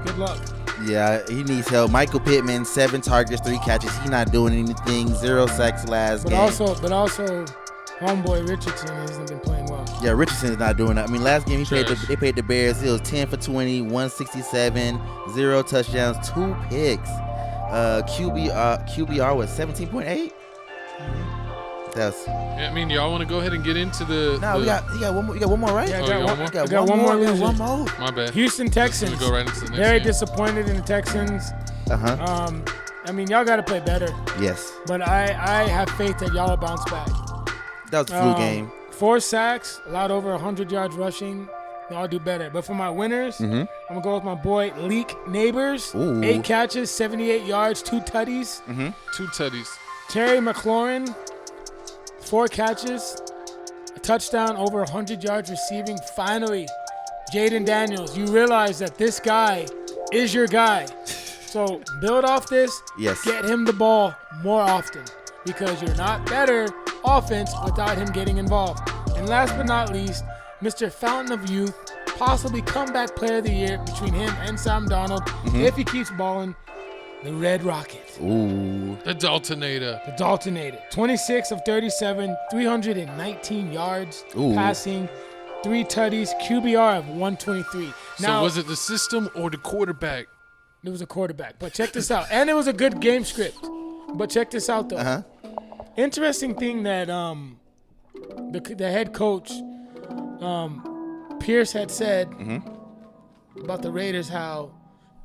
good luck. Yeah, he needs help. Michael Pittman, 7 targets, 3 catches. He's not doing anything. 0 sacks last game. But also, homeboy Richardson hasn't been playing well. Yeah, Richardson's not doing that. I mean, last game they played the Bears. It was 10 for 20, 167, 0 touchdowns, 2 picks. QBR was 17.8. Yeah, I mean, y'all want to go ahead and get into the. No, you got one more. You got one more, right? Yeah, I got one more. One more. My bad. Houston Texans. Go right into the next Very game. disappointed in the Texans. I mean, y'all got to play better. Yes. But I have faith that y'all will bounce back. That was the flu game. 4 sacks, allowed over 100 yards rushing. Y'all do better. But for my winners, I'm going to go with my boy Leak Neighbors. Ooh. 8 catches, 78 yards, 2 tutties. 2 tutties. Terry McLaurin, 4 catches, a touchdown, over 100 yards receiving. Finally, Jaden Daniels, you realize that this guy is your guy. So build off this. Yes. Get him the ball more often because you're not better offense without him getting involved. And last but not least, Mr. Fountain of Youth, possibly comeback player of the year between him and Sam Donald. If he keeps balling, the Red Rocket. Ooh. The Daltonator. The Daltonator. 26 of 37, 319 yards passing, 3 tutties, QBR of 123. So was it the system or the quarterback? It was a quarterback. But check this out. And it was a good game script. But check this out, though. Interesting thing that the head coach, Pierce, had said about the Raiders, how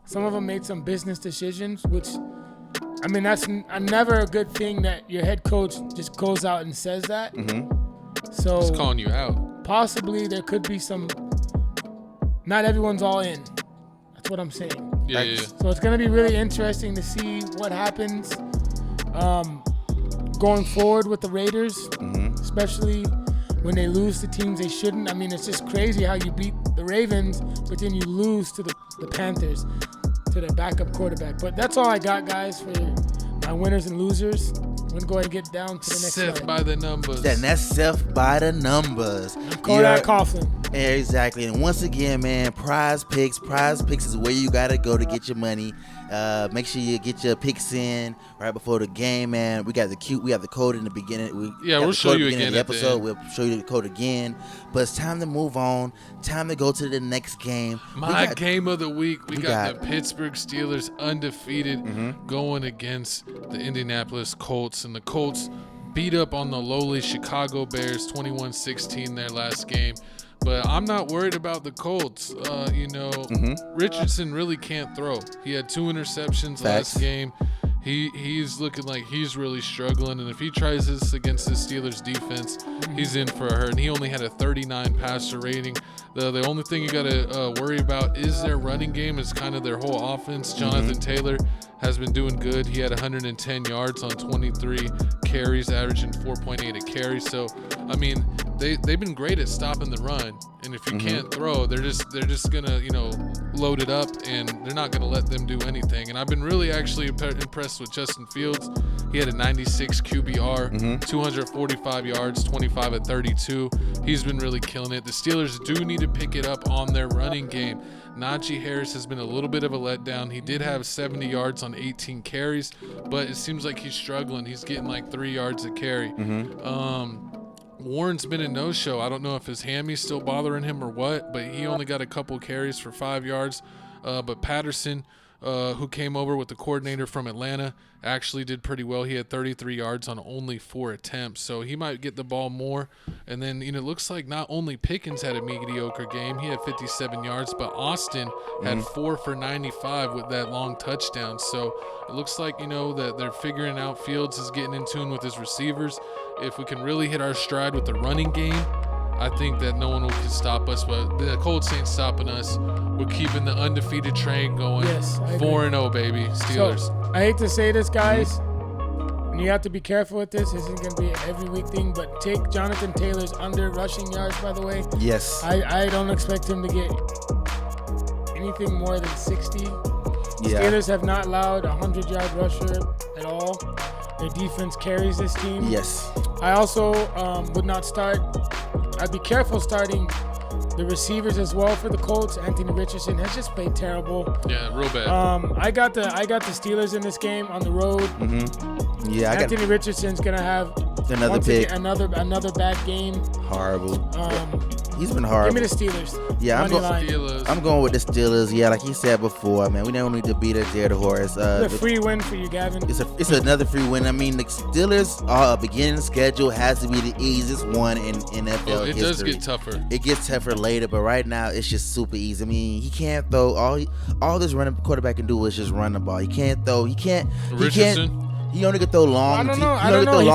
some of them made some business decisions, which, I mean, that's never a good thing that your head coach just goes out and says that. So He's calling you out. Possibly there could be some, not everyone's all in. That's what I'm saying. Yeah. So it's going to be really interesting to see what happens going forward with the Raiders, especially when they lose to teams they shouldn't. I mean, it's just crazy how you beat the Ravens, but then you lose to the Panthers, to their backup quarterback. But that's all I got, guys, for my winners and losers. I'm going to go ahead and get down to the next slide. Seth by the numbers. That's Seth by the numbers. Kodak Coughlin. Exactly. And once again, man, Prize Picks is where you got to go to get your money. Make sure you get your picks in right before the game, man. We have the code in the beginning. We'll show you again in the at the episode. end. We'll show you the code again. But it's time to move on. Time to go to the next game. My game of the week. We got the Pittsburgh Steelers undefeated going against the Indianapolis Colts. And the Colts beat up on the lowly Chicago Bears 21-16 their last game. But I'm not worried about the Colts. Richardson really can't throw. He had 2 interceptions last game. He's looking like he's really struggling. And if he tries this against the Steelers defense, he's in for a hurt. And he only had a 39 passer rating. The only thing you got to worry about is their running game. Is kind of their whole offense. Jonathan Taylor has been doing good. He had 110 yards on 23 carries, averaging 4.8 a carry. So, I mean, they've been great at stopping the run. And if you can't throw, they're just gonna load it up, and they're not gonna let them do anything. And I've been really actually impressed with Justin Fields. He had a 96 QBR, 245 yards, 25 at 32. He's been really killing it. The Steelers do need to pick it up on their running game. Najee Harris has been a little bit of a letdown. He did have 70 yards on 18 carries, but it seems like he's struggling. He's getting like 3 yards a carry. Warren's been a no-show. I don't know if his hammy's still bothering him or what, but he only got a couple carries for 5 yards. But Patterson, who came over with the coordinator from Atlanta, actually did pretty well. He had 33 yards on only 4 attempts, so he might get the ball more. And then, it looks like not only Pickens had a mediocre game, he had 57 yards, but Austin had 4 for 95 with that long touchdown. So it looks like, that they're figuring out Fields is getting in tune with his receivers. If we can really hit our stride with the running game, I think that no one can stop us, but the Colts ain't stopping us. We're keeping the undefeated train going. Yes, 4-0, baby. Steelers. So, I hate to say this, guys, and you have to be careful with this. This isn't going to be an every week thing, but take Jonathan Taylor's under rushing yards, by the way. Yes. I don't expect him to get anything more than 60. Yeah. Steelers have not allowed a 100-yard rusher at all. Their defense carries this team. Yes. I also would not start. I'd be careful starting the receivers as well for the Colts. Anthony Richardson has just played terrible. Yeah, real bad. I got the Steelers in this game on the road. Yeah, Anthony Richardson's gonna have another pick. Another bad game. Horrible. He's been Give horrible. me the Steelers. Yeah, Money line. I'm going with the Steelers. Yeah, like he said before, man, we don't need to beat a dead horse. It's a free win for you, Gavin. It's another free win. I mean, the Steelers' beginning schedule has to be the easiest one in NFL history. It does get tougher. It gets tougher later, but right now it's just super easy. I mean, he can't throw. All this running quarterback can do is just run the ball. He can't throw. Richardson? He only can throw long. I don't know. He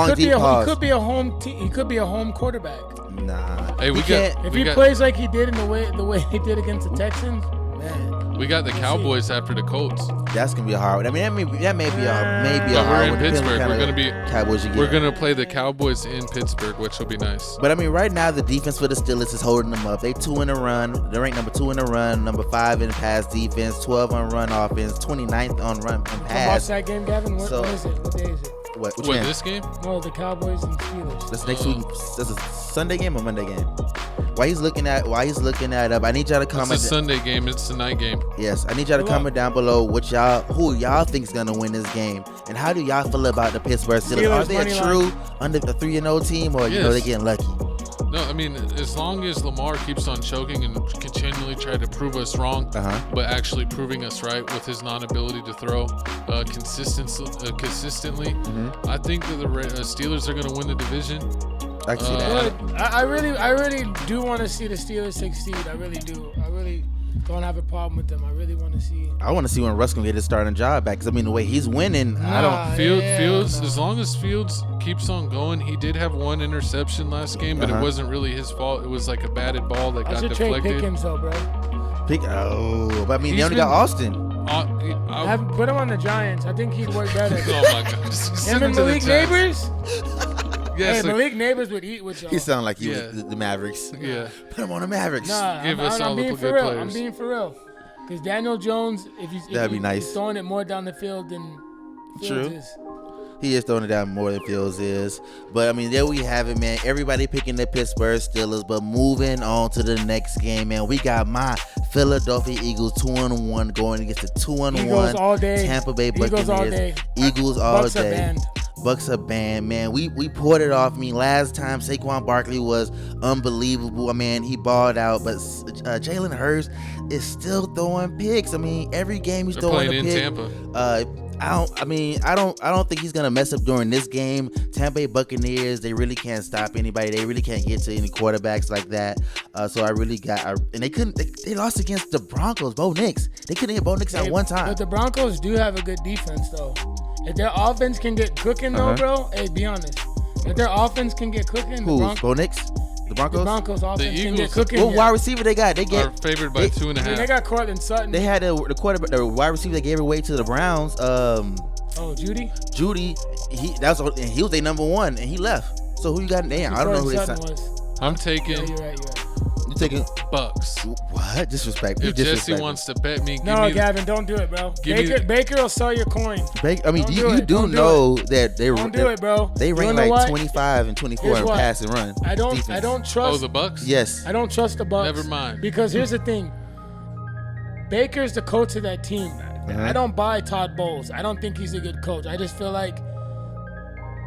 could be a home quarterback. Nah. Hey, if he plays like he did the way he did against the Texans, man. We got the Cowboys after the Colts. That's gonna be a hard one. I mean, that may be a But hard we're one. in Pittsburgh. We're gonna be Cowboys again. We're gonna play the Cowboys in Pittsburgh, which will be nice. But I mean, right now the defense for the Steelers is holding them up. They 2 in a run. They're ranked number 2 in a run, number 5 in pass defense, 12 on run offense, 29th on run and pass. Watch that game, Gavin. What is it? What day is it? What this game? No, the Cowboys and Steelers. That's next week. That's a Sunday game or Monday game? While he's looking at up, I need y'all to comment. It's a Sunday game. It's a night game. Yes, I need y'all to comment down below who y'all think is gonna win this game, and how do y'all feel about the Pittsburgh Steelers? Are they a true under the 3-0 team, or they getting lucky? No, I mean, as long as Lamar keeps on choking and continually try to prove us wrong, but actually proving us right with his non-ability to throw consistently, I think that the Steelers are going to win the division. I can see that. I really do want to see the Steelers succeed. I really do. I really don't have a problem with them. I really want to see. I want to see when Russ gonna get his starting job back. Because I mean, the way he's winning, I don't. Fields. As long as Fields keeps on going, he did have one interception last game, but it wasn't really his fault. It was like a batted ball that got deflected. Trade Pickens though, bro. But I mean, they only got Austin. Put him on the Giants. I think he'd work better. Oh my God! Him and Malik Neighbors. Yes, hey, Malik Neighbors would eat with y'all. He sound like he was the Mavericks. Yeah. Put him on the Mavericks. Nah, I'm being for real. I'm being for real. Because Daniel Jones, that'd be nice. He's throwing it more down the field than Fields is. He is throwing it down more than Fields is. But, I mean, there we have it, man. Everybody picking the Pittsburgh Steelers. But moving on to the next game, man. We got my Philadelphia Eagles 2-1 going against the 2-1 Tampa Bay Buccaneers. Eagles all day. Eagles all Bucks day. Are banned. Bucks are banned, man. We poured it off. I mean, last time Saquon Barkley was unbelievable. I mean, he balled out, but Jalen Hurts is still throwing picks. I mean, every game he's throwing a pick. They're playing in Tampa. I don't think he's gonna mess up during this game. Tampa Bay Buccaneers, they really can't stop anybody. They really can't get to any quarterbacks like that. So I really and they couldn't. They lost against the Broncos. Bo Nix. They couldn't hit Bo Nix at one time. But the Broncos do have a good defense, though. If their offense can get cooking, though, bro. Hey, be honest. If their offense can get cooking, Bo Nix? The Broncos? The Broncos offense can get cooking. What wide receiver they got? They are favored by 2.5. I mean, they got Cortland Sutton. They had the quarterback, the wide receiver they gave away to the Browns. Judy. He was their number 1, and he left. So who you got? Damn, I don't know who they signed. I'm taking. Yeah, you're right. You taking Bucks? What? Disrespect. If Jesse wants to bet me, Gavin, don't do it, bro. Baker will sell your coin. I mean, you do know that they don't do it, bro. They rank like 25 and 24 in pass and run. I don't trust. Oh, the Bucks? Yes. I don't trust the Bucks. Never mind. Because here's the thing. Baker's the coach of that team. I don't buy Todd Bowles. I don't think he's a good coach. I just feel like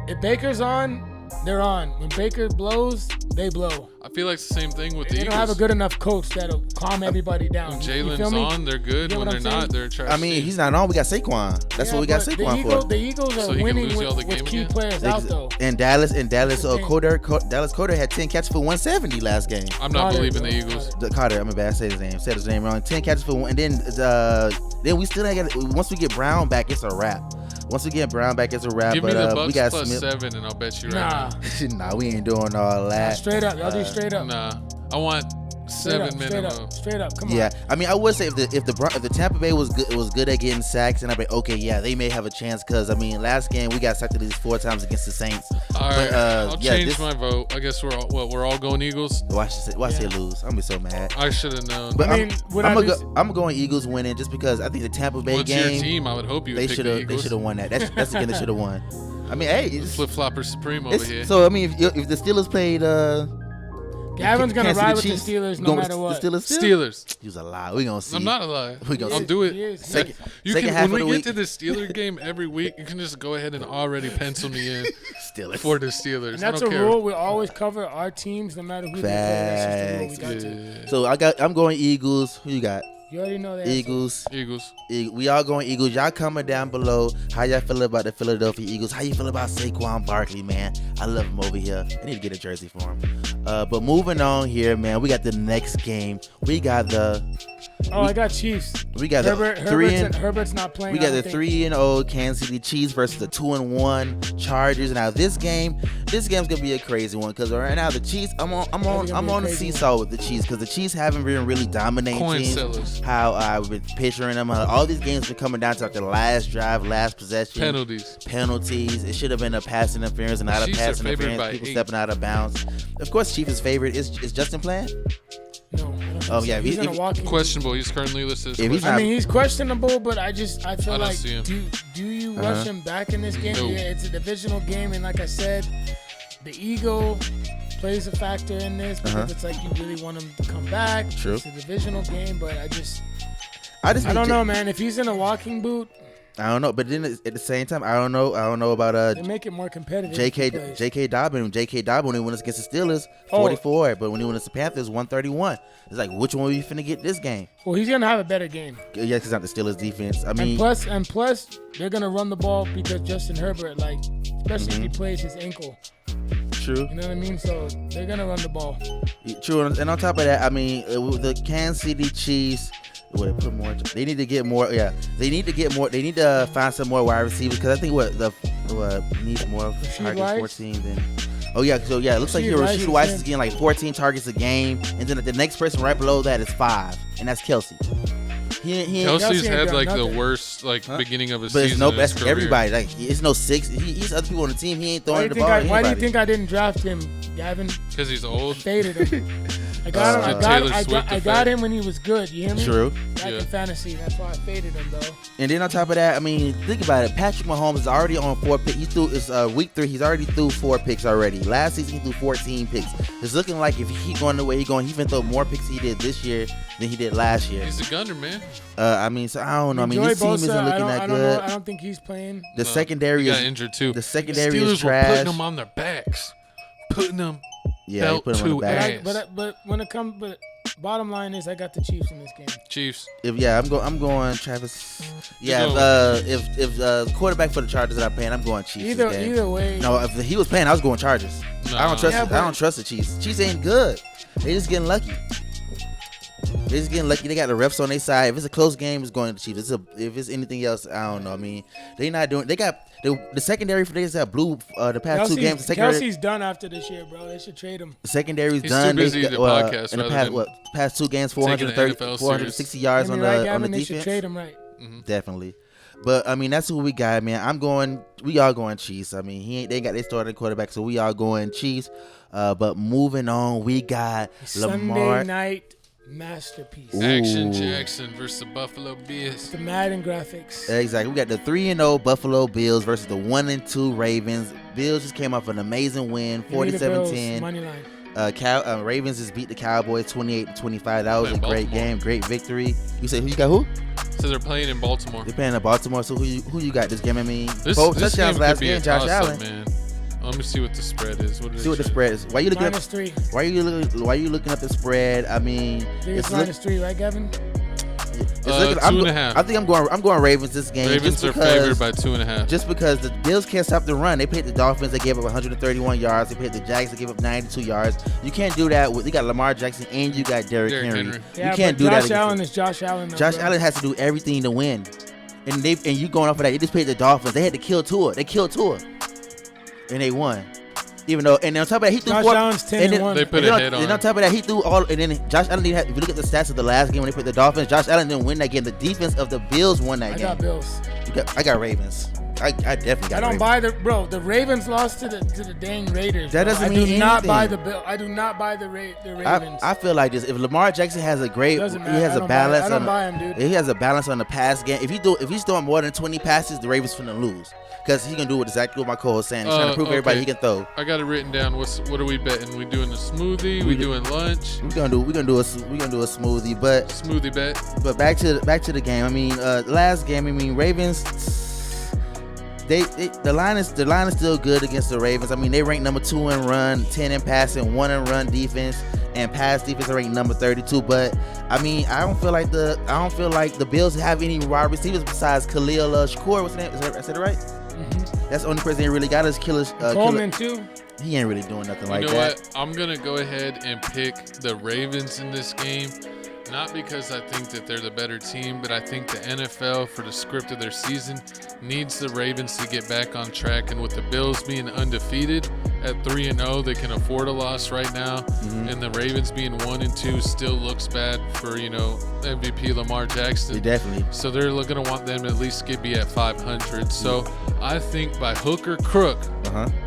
if Baker's on, they're on. When Baker blows, they blow. I feel like it's the same thing with the Eagles. They don't have a good enough coach that'll calm everybody down. When Jalen's on, they're good. When they're not, they're trash. I mean, he's not on. We got Saquon. That's what we got Saquon for. The Eagles are winning with key players out, though. And Dallas, Coder had 10 catches for 170 last game. I'm not believing the Eagles. Carter, I'm bad. I said his name wrong. 10 catches for 1. And then we still ain't got. Once we get Brown back, it's a wrap. Once we get Brown back, it's a wrap. Give me the Bucks we got plus Smith. 7, and I'll bet you right now. Nah, we ain't doing all that. Straight up, y'all do straight up. Nah, I want 7 minimum. Straight up, come on. Yeah, I mean, I would say if the Tampa Bay was good at getting sacks, and I'd be okay. Yeah, they may have a chance because I mean, last game we got sacked at least 4 times against the Saints. All right, I'll change my vote. I guess we're all going Eagles. Watch they lose. I'm gonna be so mad. I should have known. But I'm going Eagles winning just because I think the Tampa Bay game. What's your team? I would hope you would pick the Eagles. They should have won that. That's the game they should have won. I mean, hey, flip flopper supreme over here. So I mean, if the Steelers played. Gavin's gonna Kansas City ride with the Chiefs? Steelers no Going with matter what. The Steelers. Still? Steelers. He's a lie. We gonna see. I'm not a lie. We gonna I'll see. do it. He is. Second When half of we the get week. to the Steeler game every week, you can just go ahead and already pencil me in Steelers. for the Steelers. And that's I don't a care. rule. We always cover our teams no matter who they play. That's just the rule we got to. So I'm going Eagles. Who you got? You already know that. Eagles. Eagles. We all going Eagles. Y'all comment down below. How y'all feel about the Philadelphia Eagles? How you feel about Saquon Barkley, man? I love him over here. I need to get a jersey for him. But moving on here, man. We got the next game. We got the. I got Chiefs. We got the Herbert's not playing. We got the 3-0 Kansas City Chiefs versus the 2-1 Chargers. Now this game's gonna be a crazy one because right now the Chiefs. I'm on the seesaw with the Chiefs because the Chiefs haven't been really dominating Coin teams. sellers. How I've been picturing them. All these games been coming down to like the last drive, last possession. Penalties. It should have been a pass interference and not a pass interference. People stepping out of bounds. Of course, Chiefs is favored. Is Justin playing? No. Oh yeah, he's gonna walk in. Questionable. He's currently listed. He's questionable, but I feel like do you rush him back in this game? No. Yeah, it's a divisional game, and like I said, the ego plays a factor in this because it's like you really want him to come back. True. It's a divisional game, but I don't know, man. If he's in a walking boot, I don't know, but then at the same time, I don't know about they make it more competitive. J.K. Dobbin when he went against the Steelers, 44, but when he went against the Panthers, 131. It's like, which one are you finna get this game? Well, he's gonna have a better game. Yeah, because it's not the Steelers defense. I mean, and plus, they're gonna run the ball because Justin Herbert, especially if he plays his ankle. True. You know what I mean? So they're gonna run the ball. True, and on top of that, I mean, the Kansas City Chiefs. Put more. They need to get more. Yeah, they need to get more. They need to find some more wide receivers because I think needs more targets. 14 then. Oh yeah, so yeah, it looks like Rashid Rice is getting like 14 targets a game, and then the next person right below that is 5, and that's Kelsey. Kelsey's had like the worst beginning of a season. But that's everybody. Like it's no 6. He's other people on the team. He ain't throwing the ball. Why do you think I didn't draft him, Gavin? Because he's old. Faded him. I got him when he was good. You hear me? True. Back in fantasy, that's why I faded him though. And then on top of that, I mean, think about it. Patrick Mahomes is already on 4 picks. It's week 3. He's already threw 4 picks already. Last season he threw 14 picks. It's looking like if he going the way he going, he can throw more picks he did this year than he did last year. He's a gunner, man. I mean, so I don't know. I mean, this team isn't looking that good. I don't think he's playing. The secondary got injured too. The secondary Steelers is trash. were putting them on their backs, putting them. Yeah, he put them on the back. But when it comes, bottom line is I got the Chiefs in this game. Chiefs. I'm going Travis. Yeah, if quarterback for the Chargers that I'm playing, I'm going Chiefs. Either way. No, if he was playing, I was going Chargers. No. I don't trust the Chiefs. Chiefs ain't good. They just getting lucky. They got the refs on their side. If it's a close game, it's going to the Chiefs. If it's anything else, I don't know. I mean, they not doing. They got the secondary for this that blew the past 2 games. Kelsey's done after this year, bro. They should trade him. The secondary's He's done. Too busy to podcast. In the past 2 games, 460 yards on the defense. They should trade him, right? Mm-hmm. Definitely. But I mean, that's who we got, man. We all going Chiefs. I mean, they got their starting quarterback, so we all going Chiefs. But moving on, we got Lamar. Sunday night masterpiece. Action Jackson versus the Buffalo Bills. The Madden graphics. Exactly. We got the 3-0 Buffalo Bills versus the 1-2 Ravens. Bills just came off an amazing win, 47-10. Money line. Ravens just beat the Cowboys 28-25. That was a great game, great victory. You say you got who? So they're playing in Baltimore. They're playing in Baltimore. So who you got this game? I mean, this touchdowns game last could be game. a Josh toss-up, Allen. man. Let me see what the spread is. See what the spread is. Why you looking -3. Why are you looking up the spread? I mean, it's -3, right, Gavin? 2.5. I think I'm going Ravens this game. Ravens are favored by 2.5. Just because the Bills can't stop the run. They played the Dolphins. They gave up 131 yards. They played the Jags. They gave up 92 yards. You can't do that. You got Lamar Jackson and you got Derrick Henry. Yeah, you can't do that. Josh Allen is Josh Allen. Josh Allen has to do everything to win. And you going off of that. They just played the Dolphins. They had to kill Tua. They killed Tua. And they won. Even though, and on top of that, he threw Josh 4. Allen's 10-1. They put a hit on. And on top of that, he threw all. And then Josh Allen didn't have. If you look at the stats of the last game when they played the Dolphins, Josh Allen didn't win that game. The defense of the Bills won that game. I got Bills. I got Ravens. I definitely got. I don't buy the Ravens lost to the dang Raiders. That doesn't mean anything. I do not buy the Ravens. I feel like this. If Lamar Jackson has a great, he has a balance. I don't buy him, dude. He has a balance on the pass game. If he's throwing more than 20 passes, the Ravens finna lose. Because he gonna do exactly what my co-host saying. He's trying to prove everybody he can throw. I got it written down. What are we betting? We doing a smoothie? We doing lunch? We're gonna do a smoothie, but smoothie bet. But back to the game. I mean, last game. I mean, Ravens. The line is still good against the Ravens. I mean, they rank number 2 in run, 10 in passing, 1 in run defense, and pass defense ranked number 32. But I mean, I don't feel like the Bills have any wide receivers besides Khalil Shakur. What's his name? I said it right? Mm-hmm. That's the only person they really got is Coleman too. He ain't really doing nothing like that. You know what? I'm gonna go ahead and pick the Ravens in this game. Not because I think that they're the better team, but I think the NFL, for the script of their season, needs the Ravens to get back on track. And with the Bills being undefeated at 3-0, they can afford a loss right now. Mm-hmm. And the Ravens being 1-2 still looks bad for, MVP Lamar Jackson. Yeah, definitely. So they're going to want them to at least be at 500. So I think by hook or crook,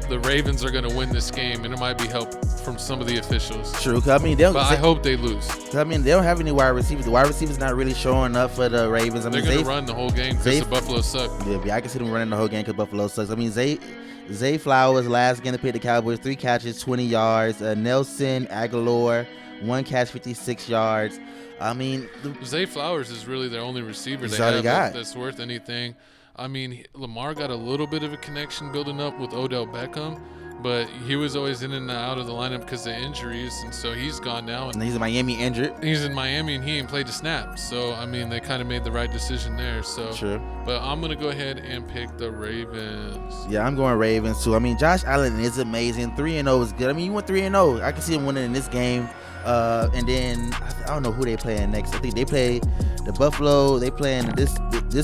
the Ravens are going to win this game, and it might be help from some of the officials. True. I mean, I hope they lose. I mean, they don't have any wide receivers. The wide receivers not really showing up for the Ravens. I mean, they're going to run the whole game because the Buffalo suck. Yeah, I can see them running the whole game because Buffalo sucks. I mean, Zay Flowers, last game to pick the Cowboys, 3 catches, 20 yards. Nelson Aguilar, 1 catch, 56 yards. I mean, Zay Flowers is really their only receiver they have that's worth anything. I mean, Lamar got a little bit of a connection building up with Odell Beckham, but he was always in and out of the lineup because of injuries, and so he's gone now. And he's in Miami injured. He's in Miami, and he ain't played a snap. So, I mean, they kind of made the right decision there. So, sure. But I'm going to go ahead and pick the Ravens. Yeah, I'm going Ravens, too. I mean, Josh Allen is amazing. 3-0 is good. I mean, you went 3-0. I can see him winning in this game. And then I don't know who they playing next. I think they play the Buffalo. They playing this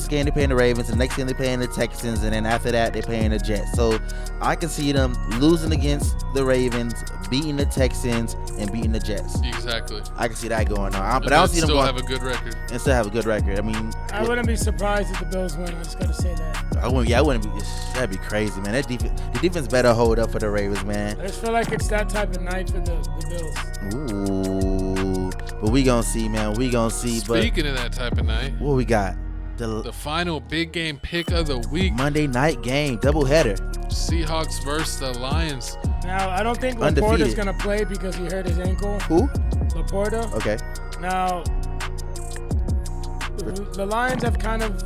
game. They playing the Ravens. The next game they playing the Texans, and then after that they playing the Jets. So I can see them losing against the Ravens, beating the Texans, and beating the Jets. Exactly. I can see that going on. But I don't see them still have a good record. And still have a good record. I mean, I wouldn't be surprised if the Bills win. I just gotta say that. I wouldn't be. That'd be crazy, man. The defense better hold up for the Ravens, man. I just feel like it's that type of night for the Bills. Ooh, but we gonna see, man. We gonna see. Speaking of that type of night, what we got? The final big game pick of the week. Monday night game, doubleheader. Seahawks versus the Lions. Now, I don't think Laporta's going to play because he hurt his ankle. Who? Laporta. Okay. Now, the Lions have kind of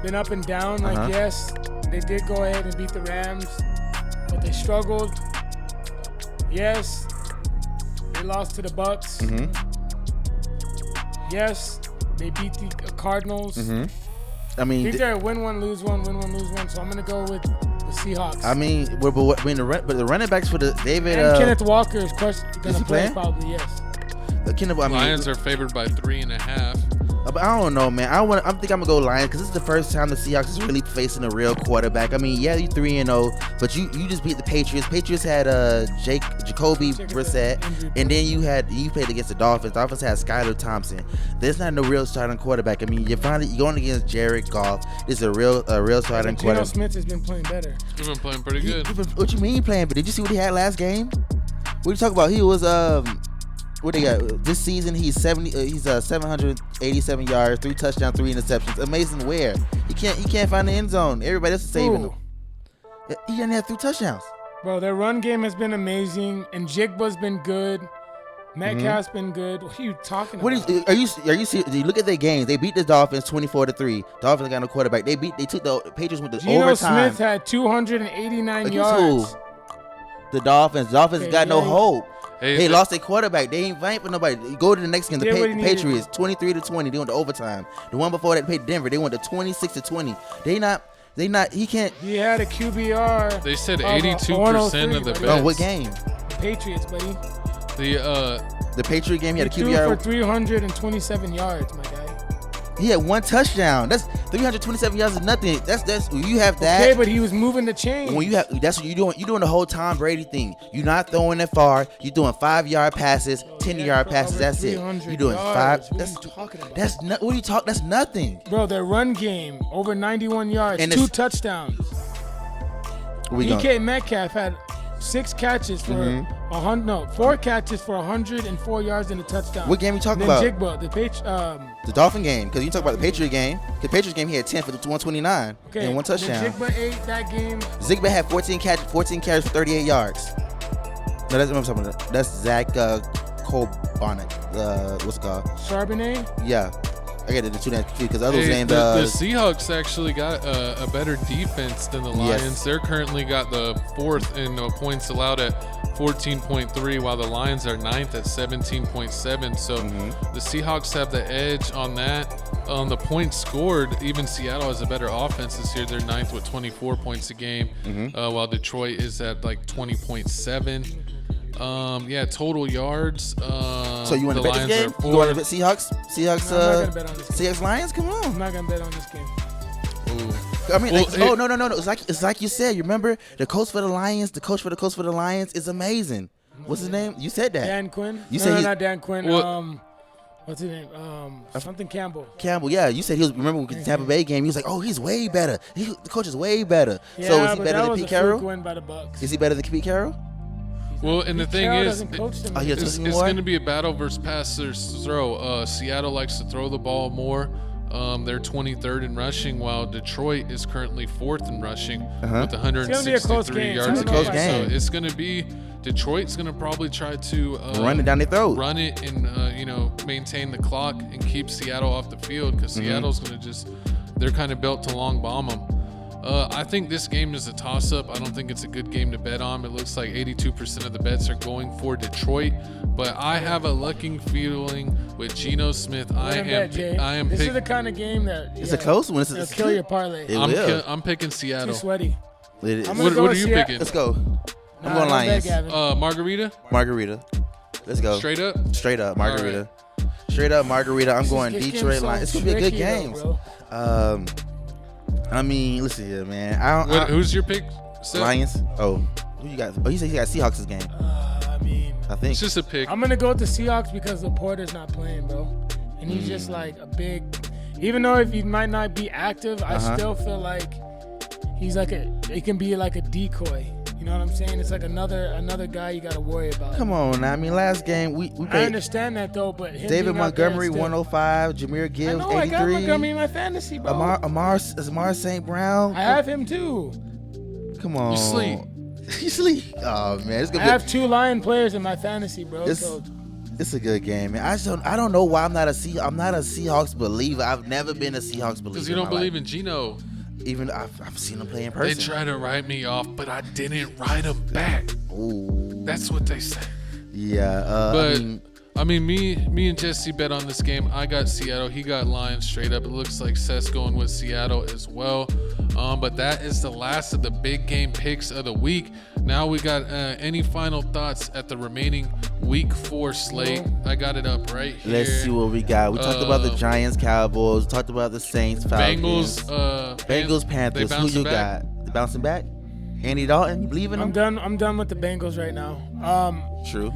been up and down. Yes, they did go ahead and beat the Rams, but they struggled. Yes, they lost to the Bucks. Mm-hmm. Yes, they beat the Cardinals. Mm-hmm. I mean, I think they're win one, lose one, win one, lose one. So I'm gonna go with the Seahawks. I mean, but the running backs for the David and Kenneth Walker is gonna play probably. Yes. Lions are favored by 3.5. But I don't know, man. I think I'm gonna go Lions because this is the first time the Seahawks is really facing a real quarterback. I mean, yeah, you 3-0, but you just beat the Patriots. Patriots had Jacoby Brissett, and then you played against the Dolphins. Dolphins had Skylar Thompson. There's not no real starting quarterback. I mean, you're going against Jared Goff. This is a real starting quarterback. Geno Smith has been playing better. He's been playing pretty good. What you mean playing? But did you see what he had last game? What are you talking about? He was what they got this season? He's 787 yards, 3 touchdowns, 3 interceptions. Amazing. Where he can't find the end zone. Everybody else is saving him. He didn't have 3 touchdowns. Bro, their run game has been amazing, and Jigba's been good. Metcalf's been good. What are you talking about? Are you serious? You look at their games. They beat the Dolphins 24-3. Dolphins got no quarterback. They took the Patriots with the overtime. Geno Smith had 289 yards. Who? The Dolphins. Got no hope. They lost their quarterback. They ain't fighting for nobody. You go to the next game. The Patriots 23-20. They went to overtime. The one before that, they played Denver. They went to 26-20. He can't. He had a QBR. They said 82% of the bets. Oh, what game? The Patriots, buddy. The Patriot game. He had a QBR for 327 yards, my guy. He had 1 touchdown. That's 327 yards is nothing. That's you have that. Okay, but he was moving the chain. When you have, that's what you're doing. You're doing the whole Tom Brady thing. You're not throwing it far. You're doing 5-yard passes, 10-yard passes. That's it. You're doing 5. What are you talking about? That's not. What are you talking? That's nothing. Bro, their run game over 91 yards, And 2 touchdowns. DK Metcalf had 6 catches for 4 catches for 104 yards and a touchdown. What game you talking about? about? The Dolphin game, because you talk about the Patriot game. The Patriots game, he had 10 for 129 and 1 touchdown. Zigba ate that game. Zigba had 14 carries for 38 yards. No, that's what I'm talking about. That's Zach Colbonic. What's it called? Charbonnet? Yeah. I got the two names because others named the Seahawks actually got a better defense than the Lions. Yes. They're currently got the 4th in points allowed at 14.3, while the Lions are 9th at 17.7. So the Seahawks have the edge on that. On the points scored, even Seattle has a better offense this year. They're 9th with 24 points a game, while Detroit is at like 20.7. Total yards. So you want to bet this game? You want to bet Seahawks? Seahawks. No, I'm not gonna bet on this game. Seahawks Lions. Come on. I'm not gonna bet on this game. I mean, no. It's like you said. You remember the coach for the Lions. The coach for the Lions is amazing. What's his name? You said that. Dan Quinn. You said not Dan Quinn. What's his name? Something Campbell. Campbell, yeah. You said he was. Remember with the Tampa Bay game? He was like, "Oh, he's way better. The coach is way better." Yeah, so is he but better that than was Pete a fluke Carroll? win by the Bucks. Is he better than Pete Carroll? Well, and the thing Carroll is, doesn't coach them. it's going to be a battle versus passers throw. Seattle likes to throw the ball more. They're 23rd in rushing, while Detroit is currently 4th in rushing with 163 yards a game. So it's going to be Detroit's going to probably try to run it down their throat, run it, and maintain the clock and keep Seattle off the field, because Seattle's going to they're kind of built to long bomb them. I think this game is a toss-up. I don't think it's a good game to bet on. It looks like 82% of the bets are going for Detroit, but I have a lucking feeling with Geno Smith. I am. This is the kind of game that it's a close one. It'll kill your parlay. I'm picking Seattle. Too sweaty. What are you picking? Let's go. I'm going Lions. Margarita. Let's go. Straight up. Margarita. Right. Straight up margarita. I'm going Detroit Lions. It's gonna be a good game. I mean, listen here, man. Who's your pick? Lions. Oh, who you got? Oh, he said he got Seahawks this game. I think it's just a pick. I'm gonna go with the Seahawks because Laporta's not playing, bro, and he's just like a big. Even though if he might not be active, I still feel like he's like he can be like a decoy. You know what I'm saying? It's like another guy you got to worry about. Come on now. I mean, last game we paid. I understand that though, but David Montgomery 105, Jameer Gibbs 83. I got Montgomery in my fantasy, bro. Amar St. Brown. I have him too. Come on. You sleep. Oh man, it's gonna I have 2 Lion players in my fantasy, bro. It's a good game, man. I don't know why I'm not a Seahawks believer. I've never been a Seahawks believer. Because you don't believe in Geno. Even I've seen them play in person. They try to write me off, but I didn't write them back. Ooh. That's what they say. Yeah. Me and Jesse bet on this game. I got Seattle. He got Lions straight up. It looks like Seth's going with Seattle as well. But that is the last of the big game picks of the week. Now we got any final thoughts at the remaining week 4 slate. I got it up right here. Let's see what we got. We talked about the Giants, Cowboys. We talked about the Saints, Falcons. Bengals, Panthers. Who you got? The bouncing back? Andy Dalton? You believe in him? I'm done with the Bengals right now. True.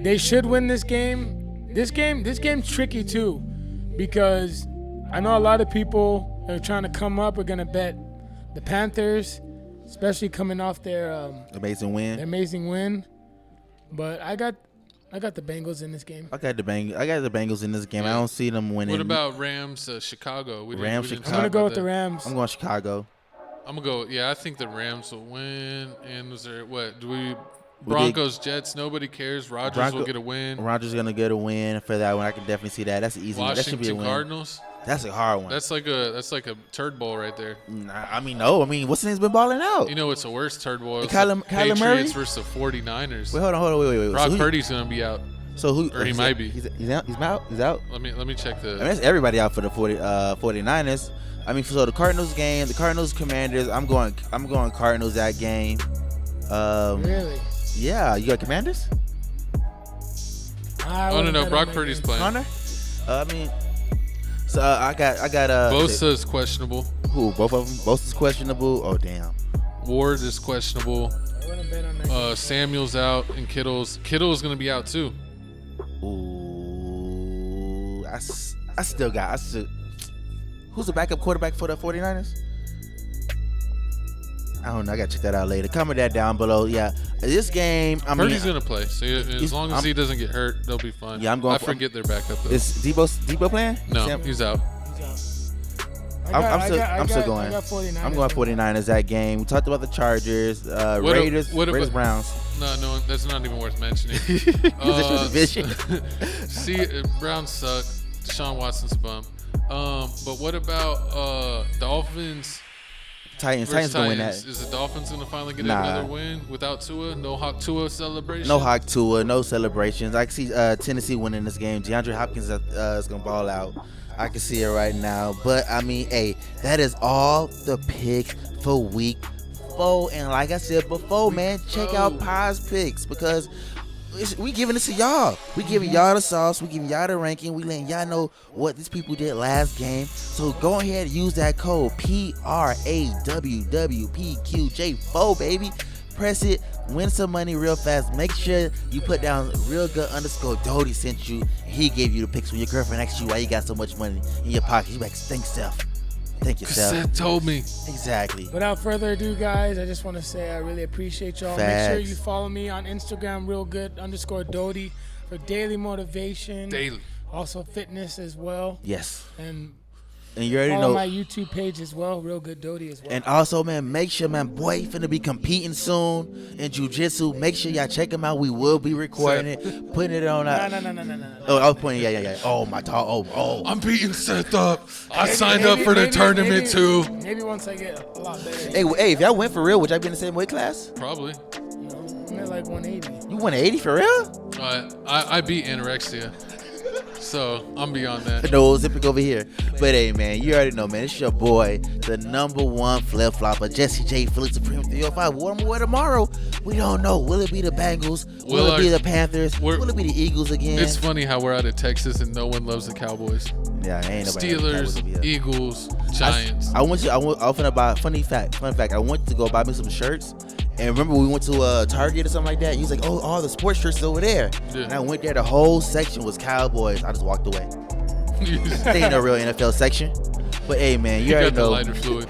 They should win this game. This game's tricky too, because I know a lot of people that are trying to come up are gonna bet the Panthers, especially coming off their amazing win. But I got the Bengals in this game. I got the Bengals in this game. Yeah. I don't see them winning. What about Rams, Chicago? Chicago. I'm gonna go with the Rams. I'm going Chicago. I'm gonna go. Yeah, I think the Rams will win. And was there Broncos, Jets, nobody cares. Rodgers will get a win. Rodgers going to get a win for that one. I can definitely see that. That's an easy one. That should be a win. Cardinals. That's a hard one. That's like a turd bowl right there. No. What's his name's been balling out? You know, it's a worse turd bowl. Kyler Patriots Murray versus the 49ers. Wait, hold on. Wait. Brock Purdy's going to be out. So who? Or he might be. He's out. He's out. Let me check the. That's everybody out for the 49ers. So the Cardinals game, the Cardinals Commanders. I'm going Cardinals that game. Really? Yeah, you got Commanders? No. Brock Purdy's playing. Connor? So I got Bosa's questionable. Who? Both of them? Both is questionable. Oh damn. Ward is questionable. I wouldn't bet on that. Samuel's out and Kittle's gonna be out too. Ooh, I still. Who's the backup quarterback for the 49ers? I don't know. I gotta check that out later. Comment that down below. Yeah, this game. Purdy's gonna play. So as long as he doesn't get hurt, they'll be fine. Yeah, I'm going. I forget their backup though. Is Debo playing? No, he's out. I'm still going. I got 49ers. I'm going 49ers that game. We talked about the Chargers, Raiders, Browns. No, that's not even worth mentioning. See, Browns suck. Deshaun Watson's a bum. But what about Dolphins? Titans gonna win that. Is the Dolphins gonna finally get another win without Tua? No Hawk Tua celebration. No Hawk Tua, no celebrations. I can see Tennessee winning this game. DeAndre Hopkins is gonna ball out. I can see it right now. But I mean, hey, that is all the pick for week 4. And like I said before, man, check out Pies Picks because we giving this to y'all. We giving y'all the sauce. We giving y'all the ranking. We letting y'all know what these people did last game. So go ahead and use that code PRAWWPQJ4, baby. Press it. Win some money real fast. Make sure you put down __ Doty sent you. He gave you the picks when your girlfriend asked you why you got so much money in your pocket. You like, thank yourself. Thank yourself. Seth told me. Exactly. Without further ado, guys, I just want to say I really appreciate y'all. Facts. Make sure you follow me on Instagram, _Doty, for daily motivation. Daily. Also fitness as well. Yes. And you already follow know my YouTube page as well, Real Good Doty as well. And also, man, make sure, man, boy, finna be competing soon in jiu-jitsu. Make sure y'all check him out. We will be recording it, putting it on. No. Oh, I was pointing. Yeah. Oh my dog. Oh. I'm beating Seth up. I signed up for the tournament too. Maybe once I get a lot better. Hey, if y'all went for real, would y'all be in the same weight class? Probably. You know, I'm at like 180. You 180 for real? I beat anorexia. So I'm beyond that. No, Zipping over here. But hey, man, you already know, man. It's your boy, the #1 flip flopper, Jesse J. Philly Supreme 305. What am I wear tomorrow? We don't know. Will it be the Bengals? Will it be the Panthers? Will it be the Eagles again? It's funny how we're out of Texas and no one loves the Cowboys. Yeah, ain't nobody. Steelers, Eagles, Giants. I went to buy. Fun fact. I went to go buy me some shirts. And remember, we went to Target or something like that. He was like, "Oh, all the sports shirts is over there." Yeah. And I went there. The whole section was Cowboys. I just walked away. They ain't no real NFL section. But hey, man, you already got the know. lighter fluid.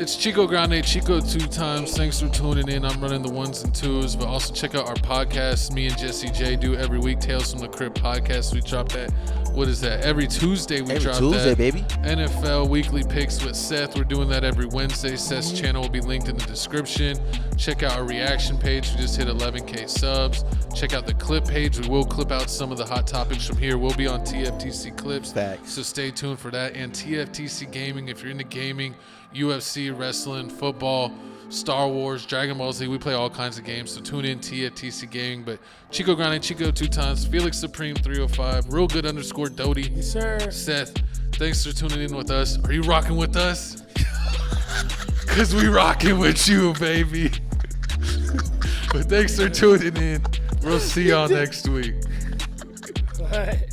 It's Chico Grande, Chico 2 times. Thanks for tuning in. I'm running the 1s and 2s, but also check out our podcast. Me and Jesse J do every week. Tales from the Crypt podcast. We drop that. What is that? Every Tuesday we drop that. Every Tuesday, baby. NFL weekly picks with Seth. We're doing that every Wednesday. Seth's channel will be linked in the description. Check out our reaction page. We just hit 11K subs. Check out the clip page. We will clip out some of the hot topics from here. We'll be on TFTC clips. Facts. So stay tuned for that. And TFTC Gaming, if you're into gaming, UFC, wrestling, football, Star Wars, Dragon Ball Z, we play all kinds of games. So tune in, TFTC Gaming. But Chico Grande, Chico 2 times, Felix Supreme 305, Real Good _Doty. Yes, sir. Seth, thanks for tuning in with us. Are you rocking with us? Because we rocking with you, baby. But thanks for tuning in. We'll see y'all next week. Bye.